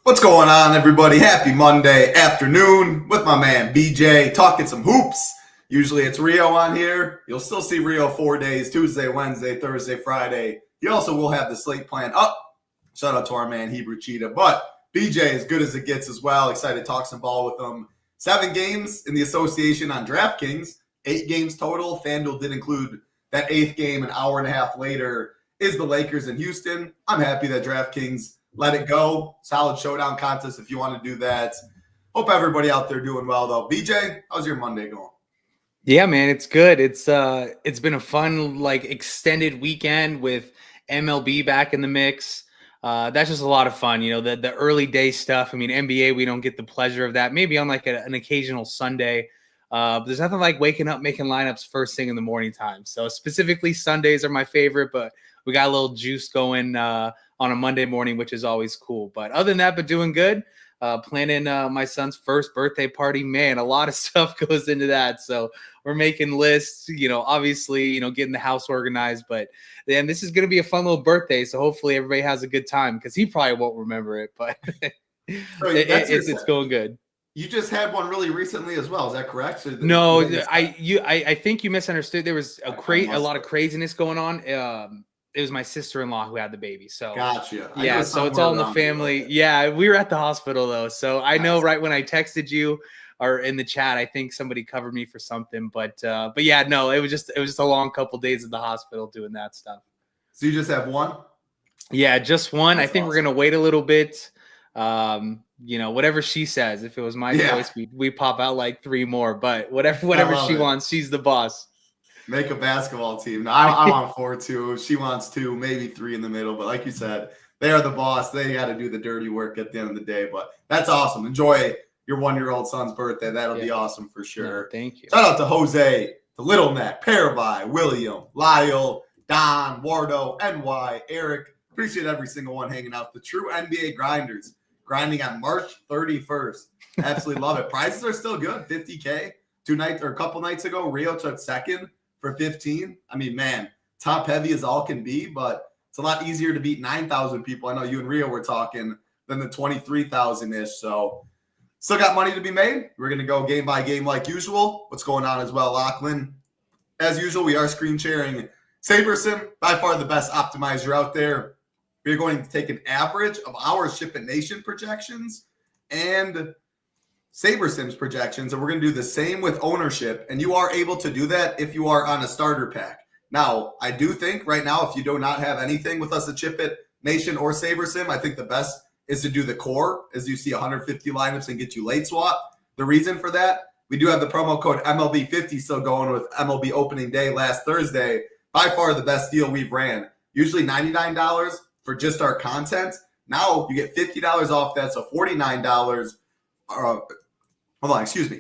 What's going on, everybody? Happy Monday afternoon with my man BJ talking some hoops. Usually it's Rio on here. You'll still see Rio 4 days, Tuesday, Wednesday, Thursday, Friday. He also will have the slate plan up. Shout out to our man Hebrew Cheetah. But BJ, as good as it gets as well. Excited to talk some ball with him. 7 games in the association on DraftKings. 8 games total. FanDuel did include that 8th game an hour and a half later is the Lakers in Houston. I'm happy that DraftKings let it go. Solid showdown contest if you want to do that. Hope everybody out there doing well, though. BJ, how's your Monday going? Yeah, man, it's good. It's been a fun, extended weekend with MLB back in the mix. That's just a lot of fun. You know, the early day stuff. I mean, NBA, we don't get the pleasure of that. Maybe on an occasional Sunday. But there's nothing like waking up, making lineups first thing in the morning time. So specifically Sundays are my favorite, but we got a little juice going on a Monday morning, which is always cool. But other than that, but doing good. Planning my son's first birthday party. Man, a lot of stuff goes into that. So we're making lists, obviously, getting the house organized. But then this is going to be a fun little birthday. So hopefully everybody has a good time because he probably won't remember it. But it's going good. You just had one really recently as well. Is that correct? So no, I think you misunderstood. There was a lot of craziness going on. It was my sister-in-law who had the baby. So gotcha. Yeah, so it's all in the family. Yeah, we were at the hospital though. So I know right when I texted you or in the chat, I think somebody covered me for something. But yeah, no, it was just a long couple days at the hospital doing that stuff. So you just have one? Yeah, just one. That's I think awesome. we're gonna wait a little bit. Whatever she says. If it was my choice, we pop out like 3 more. But whatever she wants, she's the boss. Make a basketball team. No, I want 4 too. She wants 2, maybe 3 in the middle. But like you said, they are the boss. They got to do the dirty work at the end of the day. But that's awesome. Enjoy your 1-year-old son's birthday. That'll be awesome for sure. Yeah, thank you. Shout out to Jose, the Little Neck, Parabai, William, Lyle, Don, Wardo, NY, Eric. Appreciate every single one hanging out. The true NBA grinders grinding on March 31st. Absolutely love it. Prices are still good. $50K. A couple nights ago, Rio took second for 15. I mean, man, top heavy as all can be, but it's a lot easier to beat 9,000 people. I know you and Rio were talking than the 23,000-ish. So still got money to be made. We're going to go game by game like usual. What's going on as well, Lachlan? As usual, we are screen sharing SaberSim, by far the best optimizer out there. We're going to take an average of our SHIPIT Nation projections and SaberSim's projections, and we're going to do the same with ownership, and you are able to do that if you are on a starter pack. Now, I do think right now, if you do not have anything with us at SHIPIT Nation or SaberSim, I think the best is to do the core, as you see 150 lineups and get you late swap. The reason for that, we do have the promo code MLB50 still going with MLB opening day last Thursday. By far the best deal we've ran. Usually $99 for just our content. Now you get $50 off that, so $49.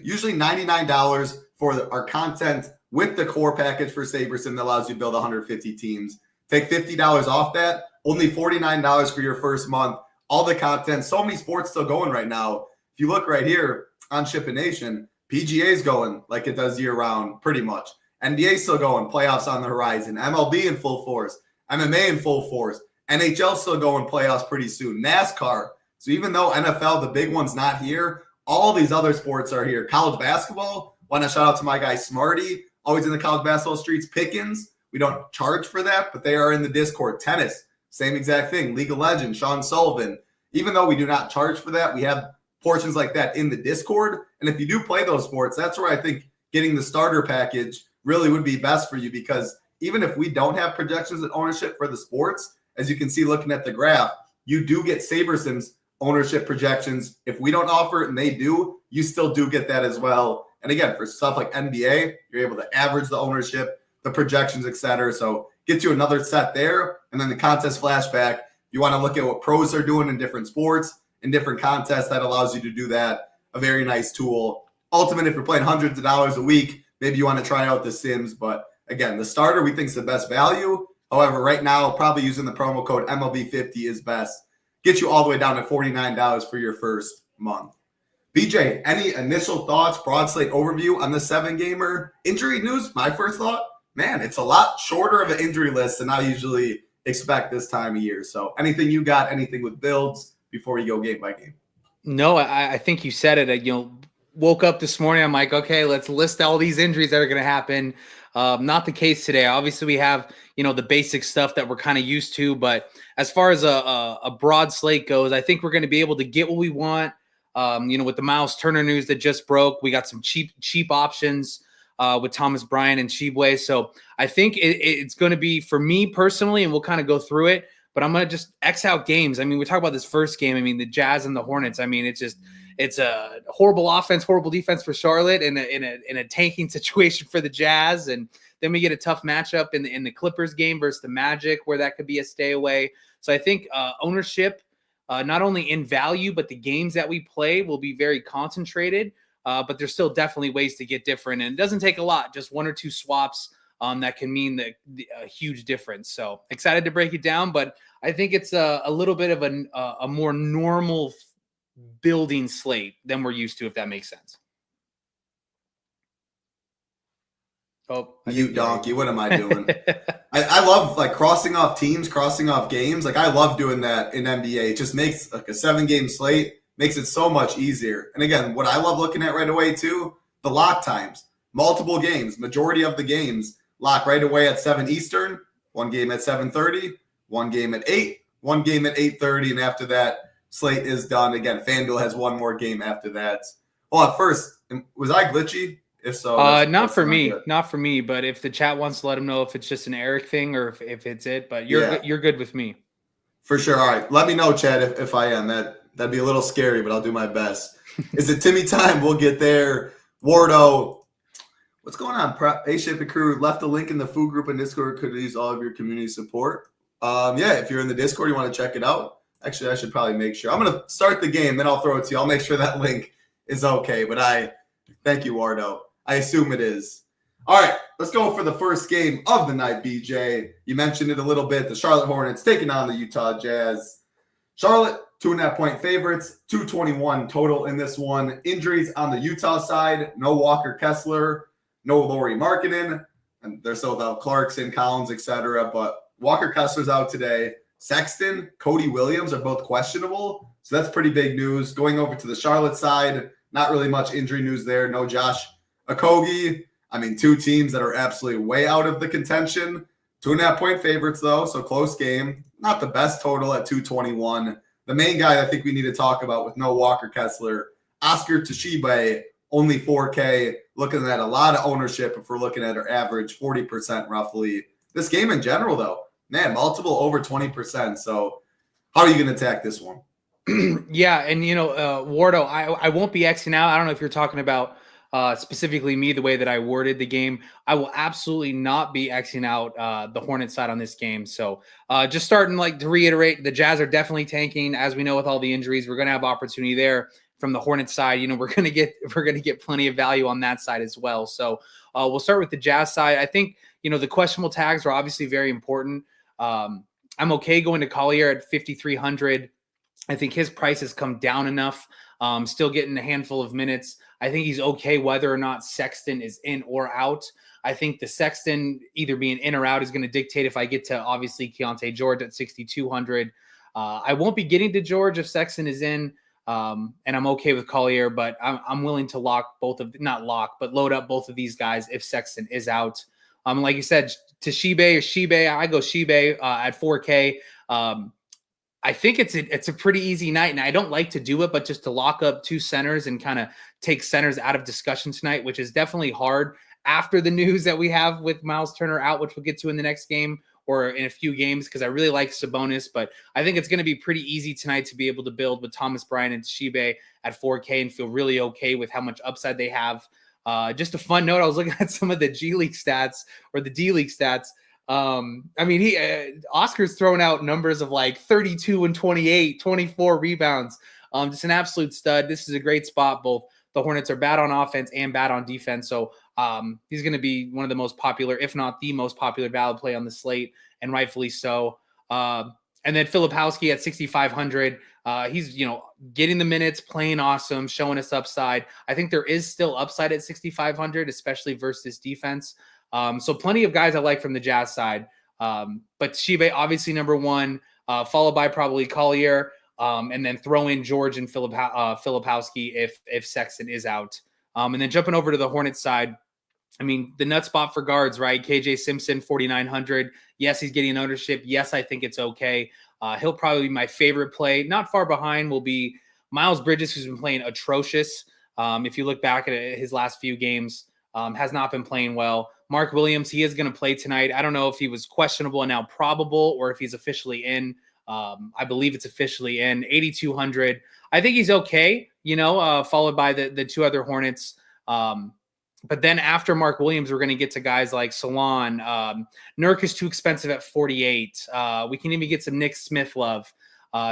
Usually $99 for our content with the core package for SaberSim that allows you to build 150 teams. Take $50 off that, only $49 for your first month. All the content, so many sports still going right now. If you look right here on SHIPIT Nation, PGA's going like it does year-round pretty much. NBA still going, playoffs on the horizon. MLB in full force. MMA in full force. NHL still going, playoffs pretty soon. NASCAR. So even though NFL, the big one's not here, all these other sports are here. College basketball, want to shout out to my guy Smarty, always in the college basketball streets. Pickens, we don't charge for that, but they are in the Discord. Tennis, same exact thing. League of Legends, Sean Sullivan. Even though we do not charge for that, we have portions like that in the Discord. And if you do play those sports, that's where I think getting the starter package really would be best for you, because even if we don't have projections and ownership for the sports, as you can see looking at the graph, you do get SaberSim's ownership projections. If we don't offer it and they do, you still do get that as well. And again, for stuff like NBA, you're able to average the ownership, the projections, etc. So get you another set there. And then the contest flashback, you want to look at what pros are doing in different sports, in different contests, that allows you to do that. A very nice tool. Ultimate, if you're playing hundreds of dollars a week, maybe you want to try out the Sims. But again, the starter we think is the best value. However, right now, probably using the promo code MLB50 is best. Get you all the way down to $49 for your first month. BJ, any initial thoughts, broad slate overview on the 7-gamer? Injury news, my first thought, man, it's a lot shorter of an injury list than I usually expect this time of year. So anything you got, anything with builds before we go game by game? No, I think you said it. Woke up this morning. I'm like, okay, let's list all these injuries that are going to happen. Not the case today. Obviously, we have, the basic stuff that we're kind of used to. But as far as a broad slate goes, I think we're going to be able to get what we want. With the Miles Turner news that just broke, we got some cheap options with Thomas Bryant and Shibwe. So I think it's going to be, for me personally, and we'll kind of go through it, but I'm going to just X out games. I mean, we talk about this first game. I mean, the Jazz and the Hornets. I mean, it's a horrible offense, horrible defense for Charlotte in a tanking situation for the Jazz. And then we get a tough matchup in the Clippers game versus the Magic, where that could be a stay away. So I think ownership, not only in value, but the games that we play will be very concentrated. But there's still definitely ways to get different. And it doesn't take a lot, just one or two swaps that can mean a huge difference. So excited to break it down, but I think it's a little bit of a more normal building slate than we're used to, if that makes sense. Oh, you donkey. What am I doing? I love crossing off teams, crossing off games. I love doing that in NBA. It just makes a 7-game slate, makes it so much easier. And again, what I love looking at right away too, the lock times, multiple games, majority of the games lock right away at 7 Eastern, one game at 7:30, one game at 8, one game at 8:30. And after that, slate is done. Again, FanDuel has one more game after that. Well, at first, was I glitchy? If so, not for me. But if the chat wants to let them know if it's just an Eric thing or if it's it, but you're good with me. For sure. All right. Let me know, Chad, if I am. That'd be a little scary, but I'll do my best. Is it Timmy time? We'll get there. Wardo, what's going on? Hey, SHIPIT crew, left a link in the food group and Discord. Could use all of your community support. If you're in the Discord, you want to check it out. Actually, I should probably make sure. I'm going to start the game, then I'll throw it to you. I'll make sure that link is okay. But thank you, Wardo. I assume it is. All right, let's go for the first game of the night, BJ. You mentioned it a little bit. The Charlotte Hornets taking on the Utah Jazz. Charlotte, 2.5-point favorites, 221 total in this one. Injuries on the Utah side, no Walker Kessler, no Lauri Markkanen, and they're still without Clarkson, Collins, etc. But Walker Kessler's out today. Sexton, Cody Williams are both questionable, so that's pretty big news. Going over to the Charlotte side, not really much injury news there. No Josh Okogie. I mean, two teams that are absolutely way out of the contention. 2.5-point favorites, though, so close game. Not the best total at 221. The main guy I think we need to talk about with no Walker Kessler, Oscar Tshiebwe, only 4K. Looking at a lot of ownership if we're looking at our average, 40% roughly. This game in general, though, man, multiple over 20%. So how are you going to attack this one? Yeah, and, Wardo, I won't be Xing out. I don't know if you're talking about specifically me, the way that I worded the game. I will absolutely not be Xing out the Hornets side on this game. So just starting to reiterate, the Jazz are definitely tanking. As we know, with all the injuries, we're going to have opportunity there. From the Hornets side, we're going to get plenty of value on that side as well. So we'll start with the Jazz side. I think, the questionable tags are obviously very important. I'm okay going to Collier at 5,300. I think his price has come down enough. Still getting a handful of minutes. I think he's okay whether or not Sexton is in or out. I think the Sexton either being in or out is going to dictate if I get to, obviously, Keontae George at 6,200. I won't be getting to George if Sexton is in, and I'm okay with Collier, but I'm willing to load up both of these guys if Sexton is out. Like you said, to Shibwe, I go Shibwe at 4K. I think it's a pretty easy night, and I don't like to do it, but just to lock up two centers and kind of take centers out of discussion tonight, which is definitely hard after the news that we have with Miles Turner out, which we'll get to in the next game or in a few games, because I really like Sabonis. But I think it's going to be pretty easy tonight to be able to build with Thomas Bryant and Shibwe at 4K and feel really okay with how much upside they have. Just a fun note, I was looking at some of the G League stats or the D League stats. Oscar's thrown out numbers of 32 and 28, 24 rebounds. Just an absolute stud. This is a great spot. Both the Hornets are bad on offense and bad on defense. So he's going to be one of the most popular, if not the most popular valid play on the slate, and rightfully so. And then Filipowski at 6,500. He's, getting the minutes, playing awesome, showing us upside. I think there is still upside at 6,500, especially versus defense. So plenty of guys I like from the Jazz side. But Shibwe, obviously number one, followed by probably Collier. and then throw in George and Filipowski if Sexton is out. And then jumping over to the Hornets side, I mean, the nut spot for guards, right? KJ Simpson, 4,900. Yes, he's getting ownership. Yes, I think it's okay. He'll probably be my favorite play. Not far behind will be Miles Bridges, who's been playing atrocious. If you look back at his last few games, has not been playing well. Mark Williams, he is going to play tonight. I don't know if he was questionable and now probable or if he's officially in. I believe it's officially in. 8,200. I think he's okay, followed by the two other Hornets. But then after Mark Williams, we're going to get to guys like Salon. Nurk is too expensive at 48. We can even get some Nick Smith love.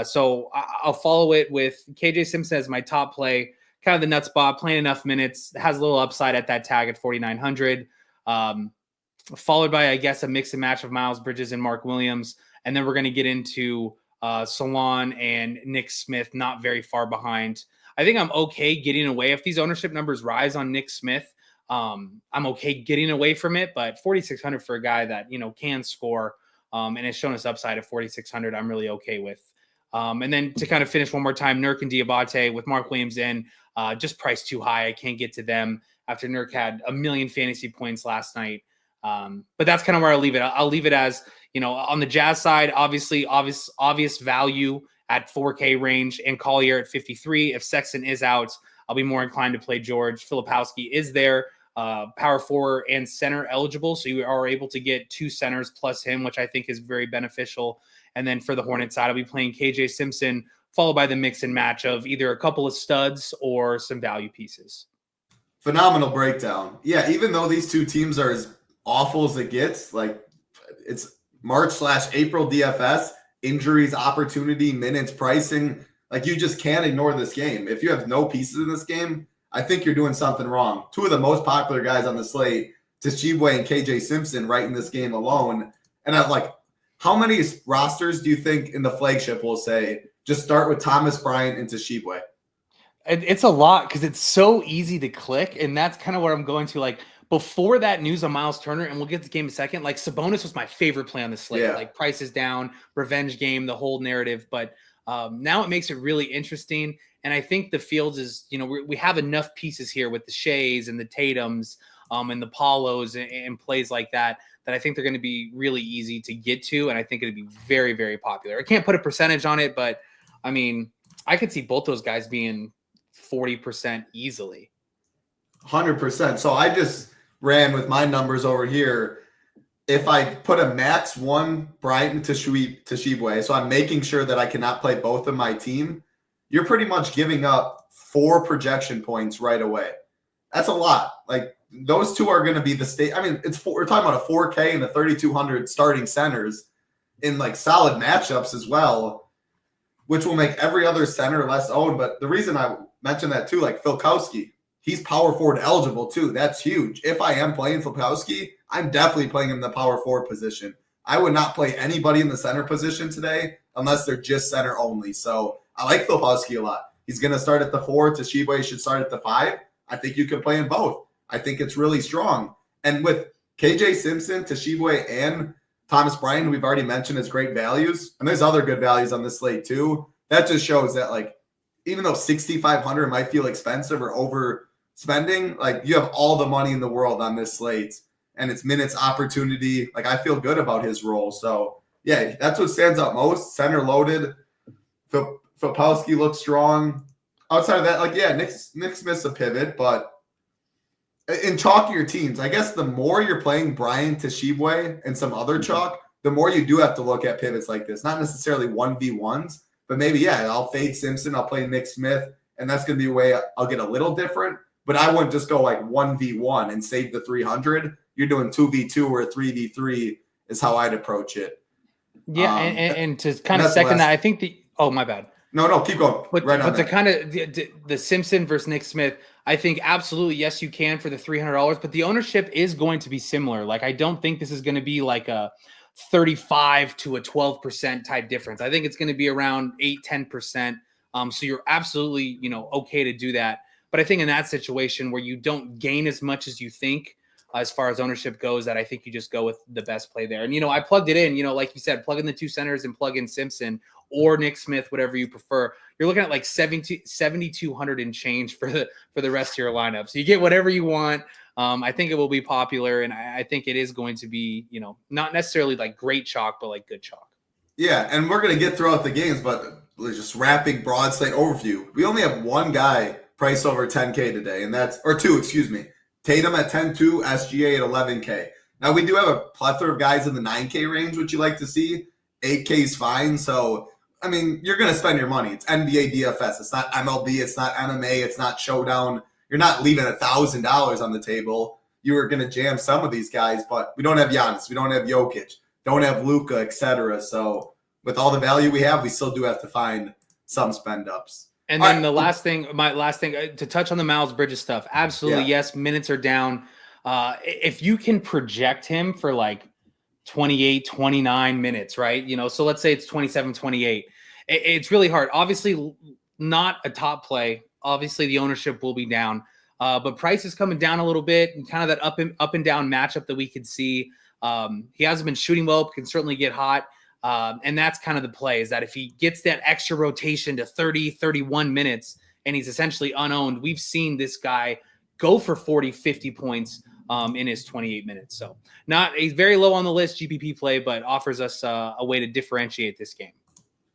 So I'll follow it with KJ Simpson as my top play. Kind of the nut spot, playing enough minutes, has a little upside at that tag at 4,900. Followed by, I guess, a mix and match of Miles Bridges and Mark Williams. And then we're going to get into Salon and Nick Smith, not very far behind. I think I'm okay getting away. If these ownership numbers rise on Nick Smith, I'm okay getting away from it. But 4,600 for a guy that, can score and has shown us upside at 4,600, I'm really okay with. And then to kind of finish one more time, Nurk and Diabate with Mark Williams in, just priced too high. I can't get to them after Nurk had 1 million fantasy points last night. But that's kind of where I'll leave it. I'll leave it as, on the Jazz side, obviously obvious value at 4K range and Collier at 53. If Sexton is out, I'll be more inclined to play George. Filipowski is there, power forward and center eligible. So you are able to get 2 centers plus him, which I think is very beneficial. And then for the Hornets side, I'll be playing KJ Simpson, followed by the mix and match of either a couple of studs or some value pieces. Phenomenal breakdown. Yeah, even though these two teams are as awful as it gets, like it's March/April DFS, injuries, opportunity, minutes, pricing. Like you just can't ignore this game. If you have no pieces in this game, I think you're doing something wrong. 2 of the most popular guys on the slate, Tshiebwe and KJ Simpson, right in this game alone. And I'm like, how many rosters do you think in the flagship will say just start with Thomas Bryant and Tshiebwe? It's a lot because it's so easy to click, and that's kind of what I'm going to. Like before that news on Miles Turner, and we'll get to the game in a second. Like Sabonis was my favorite play on the slate. Yeah. Like prices down, revenge game, the whole narrative. But now it makes it really interesting, and I think the fields is we have enough pieces here with the Shays and the Tatums and the Paulos and plays like that I think they're going to be really easy to get to, and I think it'd be very, very popular. I can't put a percentage on it, but I mean, I could see both those guys being 40% easily. 100%. So I just ran with my numbers over here. If I put a max 1 Bryant and Tshiebwe, so I'm making sure that I cannot play both of my team, you're pretty much giving up 4 projection points right away. That's a lot. Like those 2 are going to be the state. I mean, we're talking about a 4K and a 3,200 starting centers in like solid matchups as well, which will make every other center less owned. But the reason I mentioned that too, like Filipowski, he's power forward eligible too. That's huge. If I am playing Filipowski, I'm definitely playing him in the power forward position. I would not play anybody in the center position today unless they're just center only. So I like Filipowski a lot. He's going to start at the 4. Tshiebwe should start at the 5. I think you can play in both. I think it's really strong. And with KJ Simpson, Tshiebwe, and Thomas Bryant, who we've already mentioned as great values, and there's other good values on this slate too, that just shows that like even though 6,500 might feel expensive or overspending, like you have all the money in the world on this slate, and it's minutes, opportunity. Like I feel good about his role. So yeah, that's what stands out most. Center loaded. Filipowski looks strong. Outside of that, like yeah, Nick Smith's a pivot, but in chalkier teams, I guess the more you're playing Bryant, Tshiebwe, and some other chalk, the more you do have to look at pivots like this. Not necessarily 1v1s, but maybe, yeah, I'll fade Simpson, I'll play Nick Smith, and that's going to be a way I'll get a little different. But I wouldn't just go like 1v1 and save the 300. You're doing 2v2 or 3v3 is how I'd approach it. Yeah, and to kind of second that, I think oh, my bad. No, keep going. But to kind of the Simpson versus Nick Smith, I think absolutely, yes, you can for the $300, but the ownership is going to be similar. Like, I don't think this is going to be like a 35 to a 12% type difference. I think it's going to be around 8-10%. So you're absolutely, okay to do that. But I think in that situation where you don't gain as much as you think as far as ownership goes, that I think you just go with the best play there. And, I plugged it in, like you said, plug in the 2 centers and plug in Simpson, or Nick Smith, whatever you prefer. You're looking at like 7,200 and change for the rest of your lineup. So you get whatever you want. I think it will be popular, and I think it is going to be, not necessarily like great chalk, but like good chalk. Yeah, and we're going to get throughout the games, but just wrapping broad slate overview. We only have one guy priced over 10K today, and two, excuse me. Tatum at 10-2, SGA at 11K. Now, we do have a plethora of guys in the 9K range, which you like to see. 8K is fine. So, I mean, you're going to spend your money. It's NBA DFS. It's not MLB. It's not MMA. It's not Showdown. You're not leaving $1,000 on the table. You were going to jam some of these guys, but we don't have Giannis. We don't have Jokic. Don't have Luka, etc. So, with all the value we have, we still do have to find some spend ups. And then my last thing, to touch on the Miles Bridges stuff. Absolutely, yes, minutes are down. If you can project him for like 28, 29 minutes, right? So let's say it's 27, 28. It's really hard. Obviously, not a top play. Obviously, the ownership will be down. But price is coming down a little bit, and kind of that up and down matchup that we could see. He hasn't been shooting well, but can certainly get hot. And that's kind of the play, is that if he gets that extra rotation to 30, 31 minutes, and he's essentially unowned, we've seen this guy go for 40, 50 points in his 28 minutes. So he's very low on the list, GPP play, but offers us a way to differentiate this game.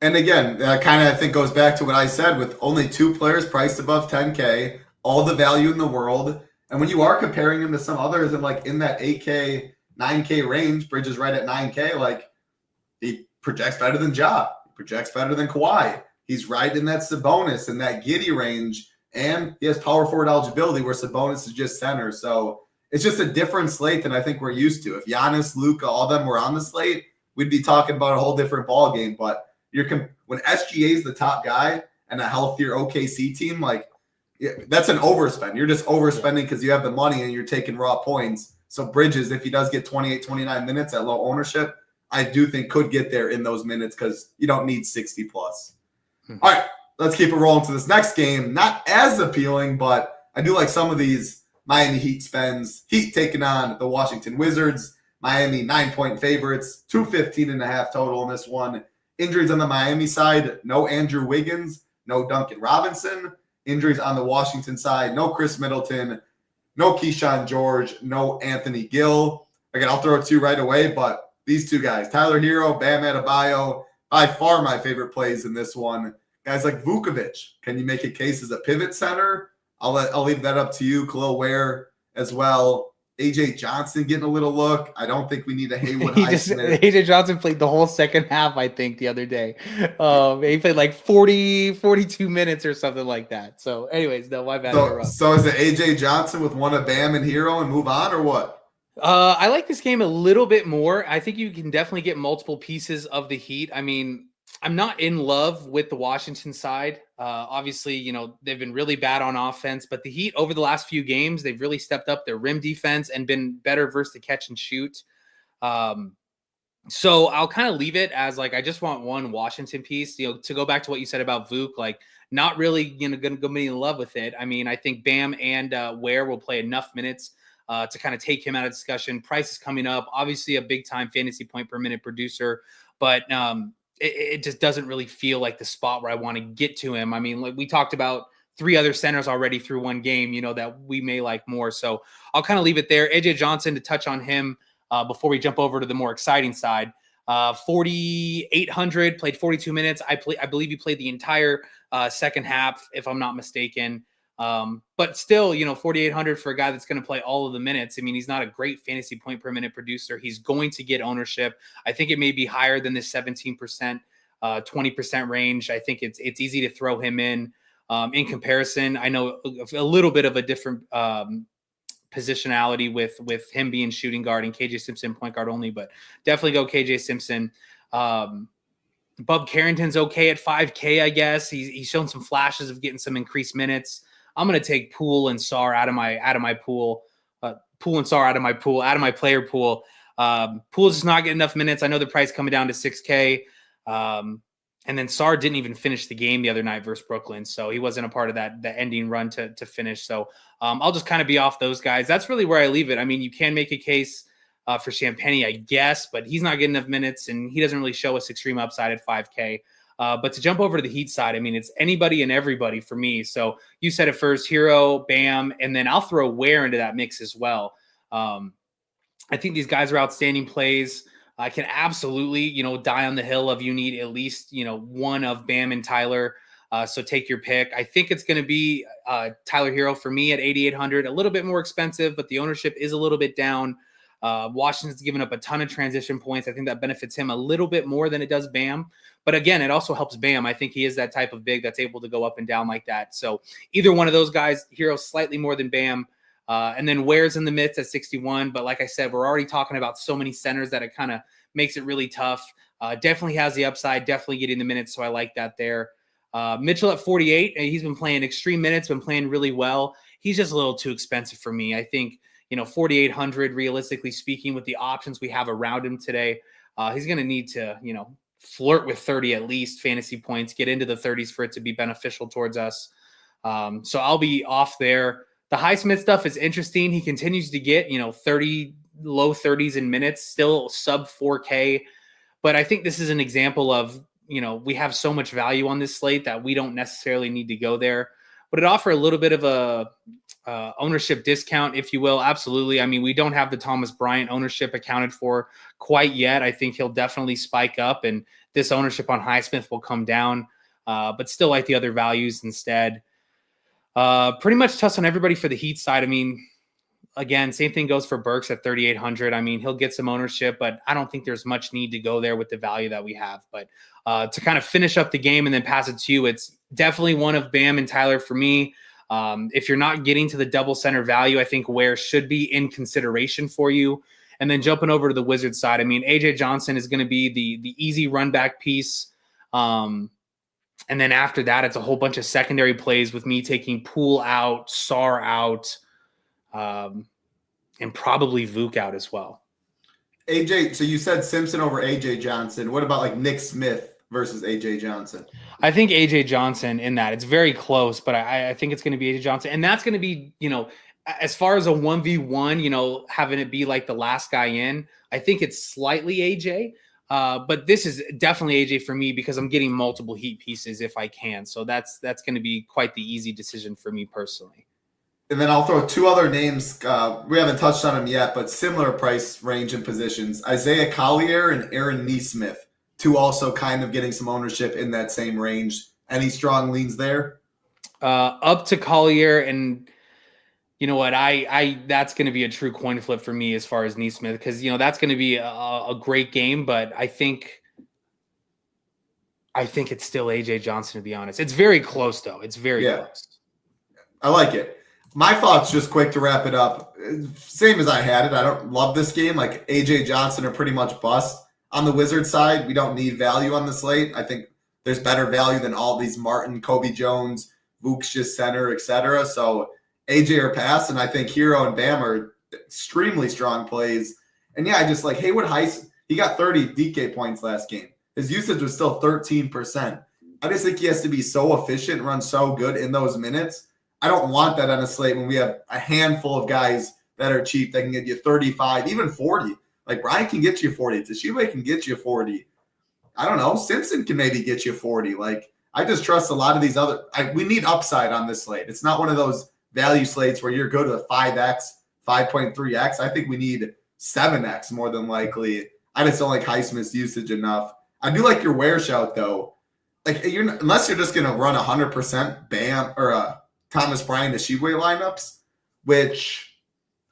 And again, that kind of, I think, goes back to what I said, with only 2 players priced above 10K, all the value in the world. And when you are comparing him to some others and like in that 8K, 9K range, Bridges right at 9K, like, he projects better than Ja. He projects better than Kawhi. He's right in that Sabonis and that Giddey range. And he has power forward eligibility where Sabonis is just center. So it's just a different slate than I think we're used to. If Giannis, Luka, all them were on the slate, we'd be talking about a whole different ball game. But when SGA is the top guy and a healthier OKC team, like, that's an overspend. You're just overspending because you have the money and you're taking raw points. So Bridges, if he does get 28, 29 minutes at low ownership, I do think could get there in those minutes because you don't need 60 plus. All right, let's keep it rolling to this next game. Not as appealing, but I do like some of these Miami Heat spends. Heat taking on the Washington Wizards. Miami 9-point favorites, 215.5 total in this one. Injuries on the Miami side, no Andrew Wiggins, no Duncan Robinson. Injuries on the Washington side, no Chris Middleton, no Keyshawn George, no Anthony Gill. Again, I'll throw it to you right away, but these 2 guys, Tyler Hero, Bam Adebayo, by far my favorite plays in this one. Guys like Vukovic, can you make a case as a pivot center? I'll leave that up to you. Khalil Ware as well. AJ Johnson getting a little look. I don't think we need a Haywood Highsmith. AJ Johnson played the whole second half, I think, the other day. He played like 40, 42 minutes or something like that. So anyways, no, my bad. So is it AJ Johnson with one of Bam and Hero and move on, or what? I like this game a little bit more. I think you can definitely get multiple pieces of the Heat. I mean, I'm not in love with the Washington side. Obviously, they've been really bad on offense, but the Heat over the last few games, they've really stepped up their rim defense and been better versus the catch and shoot. So I'll kind of leave it as like, I just want one Washington piece, to go back to what you said about Vuk, like not really, going to go be in love with it. I mean, I think Bam and Ware will play enough minutes to kind of take him out of discussion. Price is coming up, obviously a big time fantasy point per minute producer, but it just doesn't really feel like the spot where I want to get to him. I mean, like we talked about 3 other centers already through one game, that we may like more. So I'll kind of leave it there. AJ Johnson, to touch on him before we jump over to the more exciting side. 4,800, played 42 minutes. I believe he played the entire second half, if I'm not mistaken. But still, 4,800 for a guy that's going to play all of the minutes. I mean, he's not a great fantasy point per minute producer. He's going to get ownership. I think it may be higher than this 17%, 20% range. I think it's easy to throw him in comparison. I know a little bit of a different positionality with him being shooting guard and KJ Simpson point guard only, but definitely go KJ Simpson. Bub Carrington's okay at 5K, I guess. He's shown some flashes of getting some increased minutes. I'm going to take Poole and Sarr out of my pool. Poole and Sarr out of my player pool. Poole's just not getting enough minutes. I know the price coming down to 6K. And then Sarr didn't even finish the game the other night versus Brooklyn, so he wasn't a part of the ending run to finish. So I'll just kind of be off those guys. That's really where I leave it. I mean, you can make a case for Champagny, I guess, but he's not getting enough minutes, and he doesn't really show us extreme upside at 5K. But to jump over to the Heat side, I mean, it's anybody and everybody for me. So you said it first, Hero, Bam, and then I'll throw Ware into that mix as well. I think these guys are outstanding plays. I can absolutely, die on the hill of you need at least, one of Bam and Tyler. So take your pick. I think it's going to be Tyler Hero for me at 8,800, a little bit more expensive, but the ownership is a little bit down. Washington's given up a ton of transition points. I think that benefits him a little bit more than it does Bam. But again, it also helps Bam. I think he is that type of big that's able to go up and down like that. So either one of those guys, Hero slightly more than Bam. And then Ware's in the midst at 61. But like I said, we're already talking about so many centers that it kind of makes it really tough. Definitely has the upside, definitely getting the minutes. So I like that there. Mitchell at 48. He's been playing extreme minutes, been playing really well. He's just a little too expensive for me. I think, 4,800, realistically speaking, with the options we have around him today, he's going to need to, flirt with 30 at least fantasy points, get into the 30s for it to be beneficial towards us. So I'll be off there. The Highsmith stuff is interesting. He continues to get, 30, low 30s in minutes, still sub 4K. But I think this is an example of, we have so much value on this slate that we don't necessarily need to go there. Would it offer a little bit of a ownership discount, if you will? Absolutely. I mean, we don't have the Thomas Bryant ownership accounted for quite yet. I think he'll definitely spike up, and this ownership on Highsmith will come down, but still like the other values instead. Pretty much touch on everybody for the Heat side. I mean, again, same thing goes for Burks at 3,800. I mean, he'll get some ownership, but I don't think there's much need to go there with the value that we have. But to kind of finish up the game and then pass it to you, it's definitely one of Bam and Tyler for me. If you're not getting to the double center value, I think Ware should be in consideration for you. And then jumping over to the Wizards side, I mean, AJ Johnson is going to be the easy run back piece. And then after that, it's a whole bunch of secondary plays with me taking Poole out, Sarr out, and probably Vuk out as well. AJ, so you said Simpson over AJ Johnson. What about like Nick Smith versus AJ Johnson? I think AJ Johnson in that. It's very close, but I think it's going to be AJ Johnson. And that's going to be, as far as a 1v1, having it be like the last guy in, I think it's slightly AJ. But this is definitely AJ for me because I'm getting multiple Heat pieces if I can. So that's going to be quite the easy decision for me personally. And then I'll throw two other names. We haven't touched on them yet, but similar price range and positions. Isaiah Collier and Aaron Nesmith, two also kind of getting some ownership in that same range. Any strong leans there? Up to Collier, and you know what? That's going to be a true coin flip for me as far as Nesmith because that's going to be a great game, but I think it's still AJ Johnson, to be honest. It's very close though. It's very close. I like it. My thoughts, just quick to wrap it up. Same as I had it. I don't love this game. Like AJ Johnson are pretty much bust. On the Wizards side, we don't need value on the slate. I think there's better value than all these Martin, Kobe Jones, Vuk's just center, etc. So AJ or pass, and I think Hero and Bam are extremely strong plays. And yeah, I just like Haywood Heiss. He got 30 DK points last game. His usage was still 13%. I just think he has to be so efficient, run so good in those minutes. I don't want that on a slate when we have a handful of guys that are cheap that can get you 35, even 40. Like Brian can get you 40. Toshiba can get you 40. I don't know. Simpson can maybe get you 40. Like I just trust a lot of these other. We need upside on this slate. It's not one of those value slates where you're good with 5x, 5.3x. I think we need 7x more than likely. I just don't like Highsmith's usage enough. I do like your Ware shout though. Like unless you're just gonna run 100% Bam or Thomas Bryant to Shibwe lineups, which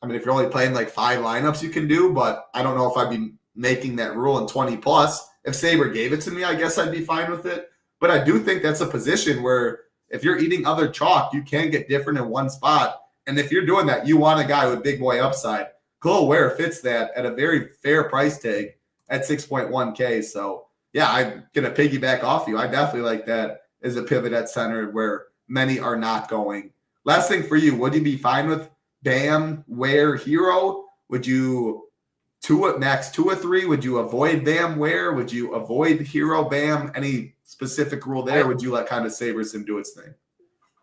I mean, if you're only playing like 5 lineups, you can do, but I don't know if I'd be making that rule in 20 plus. If Saber gave it to me, I guess I'd be fine with it. But I do think that's a position where if you're eating other chalk, you can get different in one spot. And if you're doing that, you want a guy with big boy upside. Khalil Ware fits that at a very fair price tag at 6.1K. So yeah, I'm going to piggyback off you. I definitely like that as a pivot at center where many are not going. Last thing for you, would you be fine with Bam, Ware, Hero? Would you max 2 or 3? Would you avoid Bam, Ware? Would you avoid Hero, Bam? Any specific rule there? Would you let kind of Saberson do its thing?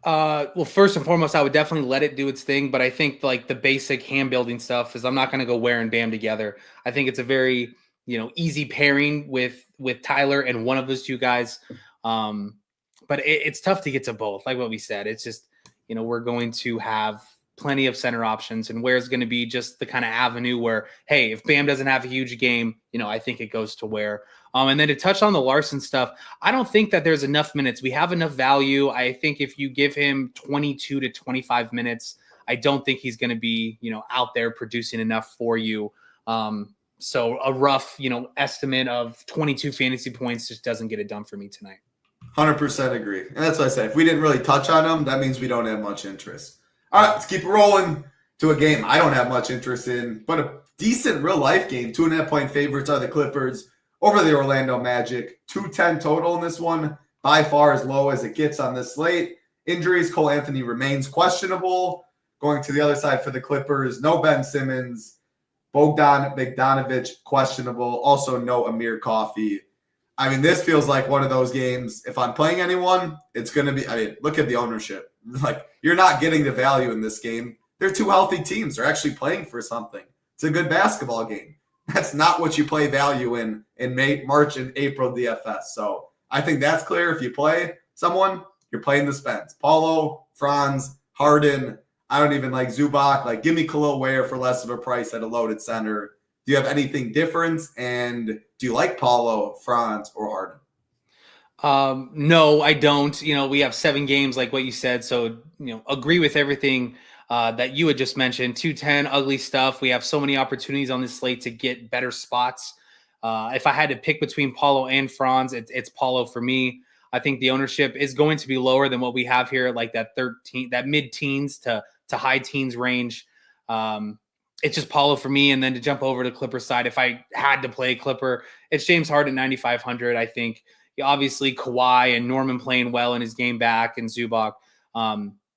Well, first and foremost, I would definitely let it do its thing, but I think like the basic hand building stuff is I'm not going to go Ware and Bam together. I think it's a very, easy pairing with Tyler and one of those two guys. But it's tough to get to both. Like what we said, it's just, we're going to have plenty of center options, and Ware's going to be just the kind of avenue where, hey, if Bam doesn't have a huge game, I think it goes to Ware. And then to touch on the Larson stuff, I don't think that there's enough minutes. We have enough value. I think if you give him 22 to 25 minutes, I don't think he's going to be, out there producing enough for you. So a rough, estimate of 22 fantasy points just doesn't get it done for me tonight. 100% agree. And that's what I said. If we didn't really touch on him, that means we don't have much interest. All right, let's keep it rolling to a game I don't have much interest in, but a decent real-life game. 2.5-point favorites are the Clippers over the Orlando Magic. 210 total in this one, by far as low as it gets on this slate. Injuries, Cole Anthony remains questionable. Going to the other side for the Clippers, no Ben Simmons. Bogdan Bogdanovic, questionable. Also, no Amir Coffey. I mean, this feels like one of those games. If I'm playing anyone, it's going to be, look at the ownership. Like, you're not getting the value in this game. They're two healthy teams. They're actually playing for something. It's a good basketball game. That's not what you play value in May, March, and April DFS. So I think that's clear. If you play someone, you're playing the spends. Paulo, Franz, Harden. I don't even like Zubac. Like, give me Khalil Ware for less of a price at a loaded center. Do you have anything different? And do you like Paulo, Franz, or Harden? No, I don't. We have 7 games, like what you said. So, agree with everything that you had just mentioned. 210, ugly stuff. We have so many opportunities on this slate to get better spots. If I had to pick between Paulo and Franz, it's Paulo for me. I think the ownership is going to be lower than what we have here, like that mid-teens to high teens range. It's just Paulo for me. And then to jump over to Clipper side, if I had to play Clipper, it's James Harden 9,500. I think obviously Kawhi and Norman playing well in his game back, and Zubac,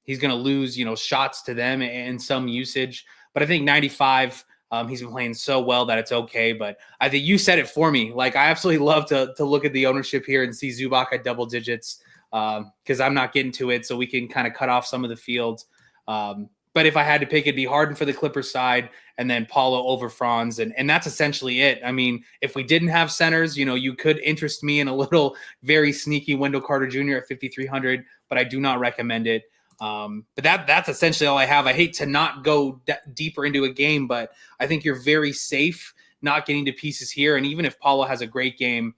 he's going to lose, shots to them and some usage. But I think 95, he's been playing so well that it's okay. But I think you said it for me. Like, I absolutely love to look at the ownership here and see Zubac at double digits because I'm not getting to it. So we can kind of cut off some of the fields. But if I had to pick, it'd be Harden for the Clippers side and then Paulo over Franz. And that's essentially it. I mean, if we didn't have centers, you could interest me in a little very sneaky Wendell Carter Jr. at 5,300, but I do not recommend it. But that's essentially all I have. I hate to not go deeper into a game, but I think you're very safe not getting to pieces here. And even if Paulo has a great game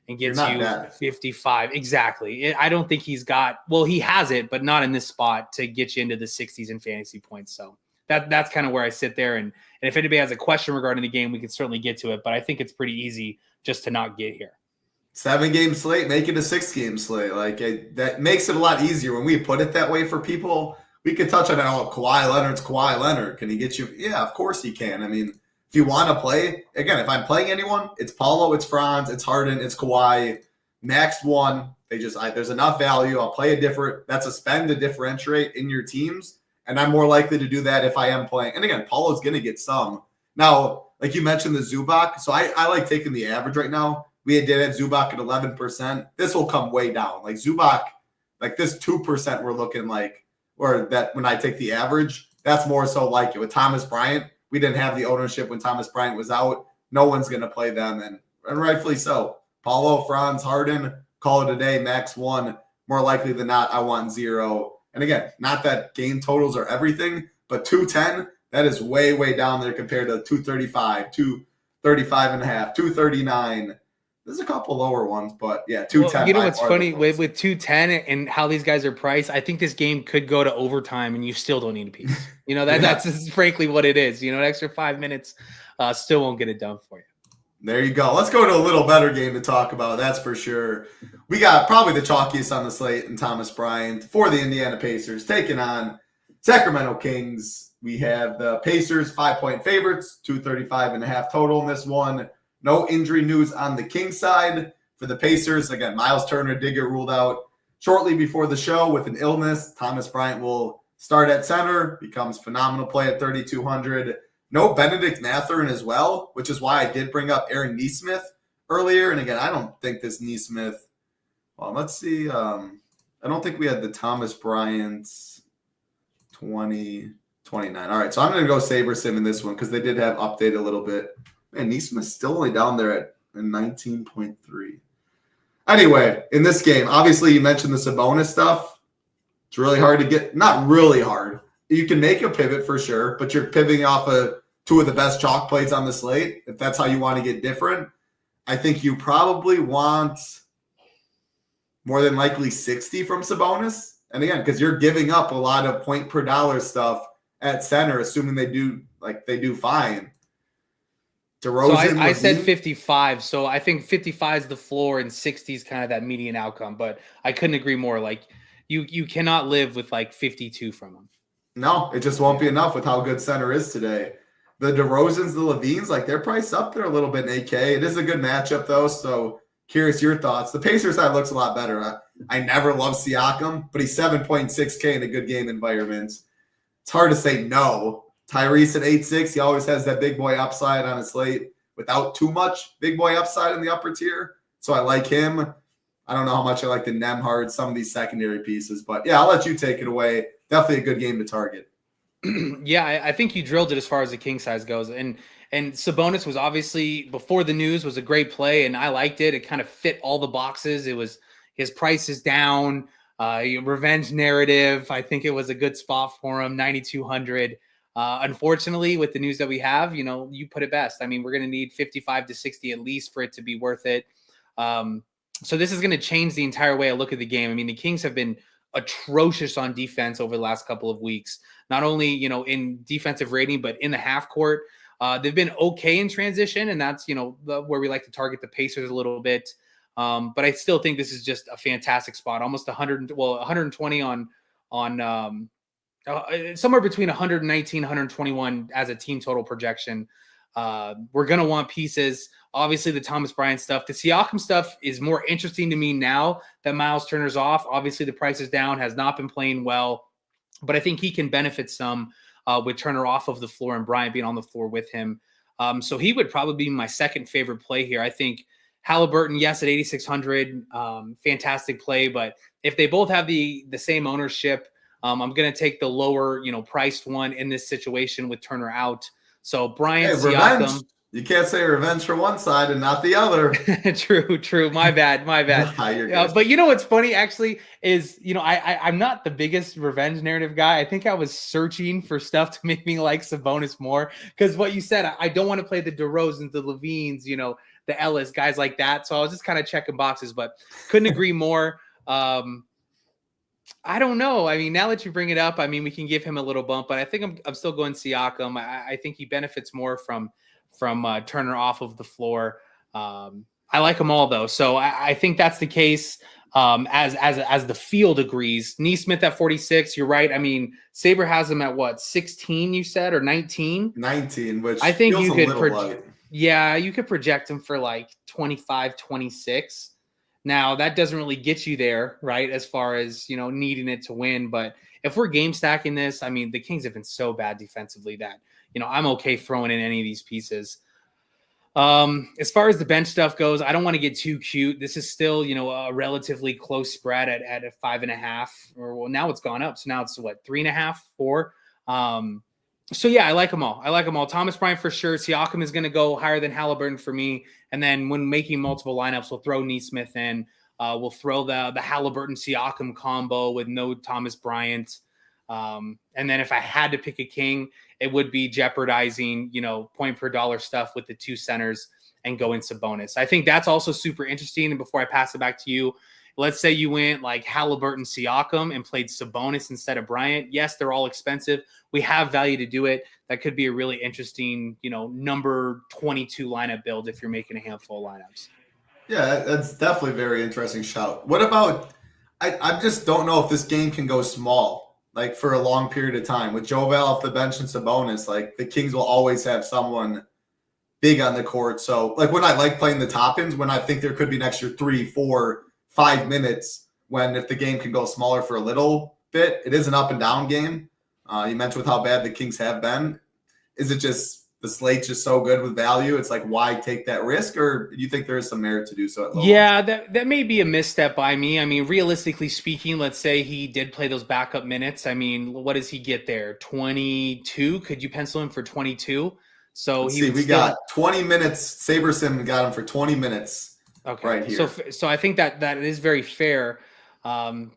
and gets you bad. 55. Exactly. I don't think he's got, he has it, but not in this spot to get you into the 60s in fantasy points. So that's kind of where I sit there. And if anybody has a question regarding the game, we can certainly get to it, but I think it's pretty easy just to not get here. 7-game slate, make it a 6-game slate. Like, that makes it a lot easier when we put it that way for people. We could touch on Kawhi Leonard's Kawhi Leonard. Can he get you? Yeah, of course he can. I mean, if you want to play, again, if I'm playing anyone, it's Paulo, it's Franz, it's Harden, it's Kawhi. Max 1. There's enough value. I'll play that's a spend to differentiate in your teams. And I'm more likely to do that if I am playing. And again, Paulo's going to get some. Now, like you mentioned, the Zubac. So I like taking the average right now. We did have Zubac at 11%. This will come way down. Like Zubac, like this 2% we're looking like, or that when I take the average, that's more so like it. With Thomas Bryant, we didn't have the ownership when Thomas Bryant was out. No one's going to play them, and rightfully so. Paulo, Franz, Harden, call it a day, max 1. More likely than not, I want 0. And again, not that game totals are everything, but 210, that is way, way down there compared to 235, 235 and a half, 239. There's a couple lower ones, but yeah, 210. You know what's funny with 210 and how these guys are priced? I think this game could go to overtime and you still don't need a piece. That's frankly what it is. An extra 5 minutes still won't get it done for you. There you go. Let's go to a little better game to talk about. That's for sure. We got probably the chalkiest on the slate in Thomas Bryant for the Indiana Pacers taking on Sacramento Kings. We have the Pacers 5-point favorites, 235 and a half total in this one. No injury news on the Kings side. For the Pacers, again, Miles Turner did get ruled out shortly before the show with an illness. Thomas Bryant will start at center, becomes phenomenal play at 3,200. No Benedict Mathurin as well, which is why I did bring up Aaron Nesmith earlier. And again, I don't think this Nesmith, let's see. I don't think we had the Thomas Bryant 2029. All right, so I'm going to go SaberSim in this one because they did have updated a little bit. Man, Nesmith's still only down there at 19.3. Anyway, in this game, obviously you mentioned the Sabonis stuff. It's really hard to get, not really hard. You can make a pivot for sure, but you're pivoting off of two of the best chalk plays on the slate. If that's how you want to get different, I think you probably want more than likely 60 from Sabonis. And again, because you're giving up a lot of point per dollar stuff at center, assuming they do fine. DeRozan, so I said 55. So I think 55 is the floor and 60 is kind of that median outcome. But I couldn't agree more. Like you cannot live with like 52 from them. No, it just won't be enough with how good center is today. The DeRozans, the Levines, like they're priced up there a little bit in AK. It is a good matchup though. So curious your thoughts. The Pacers side looks a lot better. I never loved Siakam, but he's 7.6K in a good game environment. It's hard to say no. Tyrese at 8.6, he always has that big boy upside on his slate without too much big boy upside in the upper tier. So I like him. I don't know how much I like the Nemhard, some of these secondary pieces, but yeah, I'll let you take it away. Definitely a good game to target. Yeah, I think you drilled it as far as the king size goes. And Sabonis was obviously, before the news, was a great play, and I liked it. It kind of fit all the boxes. It was his price is down, revenge narrative. I think it was a good spot for him, 9,200. Unfortunately, with the news that we have, you put it best. I mean, we're going to need 55 to 60 at least for it to be worth it. So this is going to change the entire way I look at the game. I mean, the Kings have been atrocious on defense over the last couple of weeks, not only, in defensive rating, but in the half court. They've been okay in transition, and that's, where we like to target the Pacers a little bit. But I still think this is just a fantastic spot, almost 120 on somewhere between 119, 121 as a team total projection. We're going to want pieces. Obviously, the Thomas Bryant stuff. The Siakam stuff is more interesting to me now that Miles Turner's off. Obviously, the price is down, has not been playing well, but I think he can benefit some with Turner off of the floor and Bryant being on the floor with him. So he would probably be my second favorite play here. I think Halliburton, yes, at 8,600, fantastic play. But if they both have the same ownership, I'm going to take the lower, priced one in this situation with Turner out. So Bryant, Siakam. You can't say revenge for one side and not the other. True. My bad. But what's funny actually is, I'm not the biggest revenge narrative guy. I think I was searching for stuff to make me like Sabonis more, because what you said, I don't want to play the DeRozans, the Levines, the Ellis, guys like that. So I was just kind of checking boxes, but couldn't agree more. I don't know. I mean, now that you bring it up, I mean, we can give him a little bump, but I think I'm still going Siakam. I think he benefits more from Turner off of the floor. I like them all though. So I think that's the case. As the field agrees. Neesmith at 46. You're right. I mean, Saber has him at what, 16 you said, or 19? 19, which I think feels you a could little light. Yeah, you could project him for like 25, 26. Now that doesn't really get you there, right? As far as, needing it to win. But if we're game stacking this, I mean, the Kings have been so bad defensively that, I'm okay throwing in any of these pieces. As far as the bench stuff goes, I don't want to get too cute. This is still, a relatively close spread at a 5.5, or well, now it's gone up. So now it's what, 3.5, 4. So yeah, I like them all. Thomas Bryant for sure. Siakam is going to go higher than Halliburton for me. And then when making multiple lineups, we'll throw Neesmith in. We'll throw the Halliburton Siakam combo with no Thomas Bryant. And then if I had to pick a king, it would be jeopardizing, point per dollar stuff with the two centers and going Sabonis. I think that's also super interesting. And before I pass it back to you, let's say you went like Halliburton, Siakam and played Sabonis instead of Bryant. Yes, they're all expensive. We have value to do it. That could be a really interesting, number 22 lineup build if you're making a handful of lineups. Yeah, that's definitely a very interesting shout. What about, I just don't know if this game can go small, like for a long period of time. With Jovel off the bench and Sabonis, like the Kings will always have someone big on the court. So like when I like playing the top ends, when I think there could be an extra 3, 4, 5 minutes, when if the game can go smaller for a little bit, it is an up and down game. You mentioned with how bad the Kings have been. Is it just the slate's just so good with value? It's like, why take that risk? Or do you think there is some merit to do so at low? Yeah, that may be a misstep by me. I mean, realistically speaking, let's say he did play those backup minutes. I mean, what does he get there? 22? Could you pencil him for 22? So we got 20 minutes. SaberSim got him for 20 minutes Okay. right here. So I think that is very fair.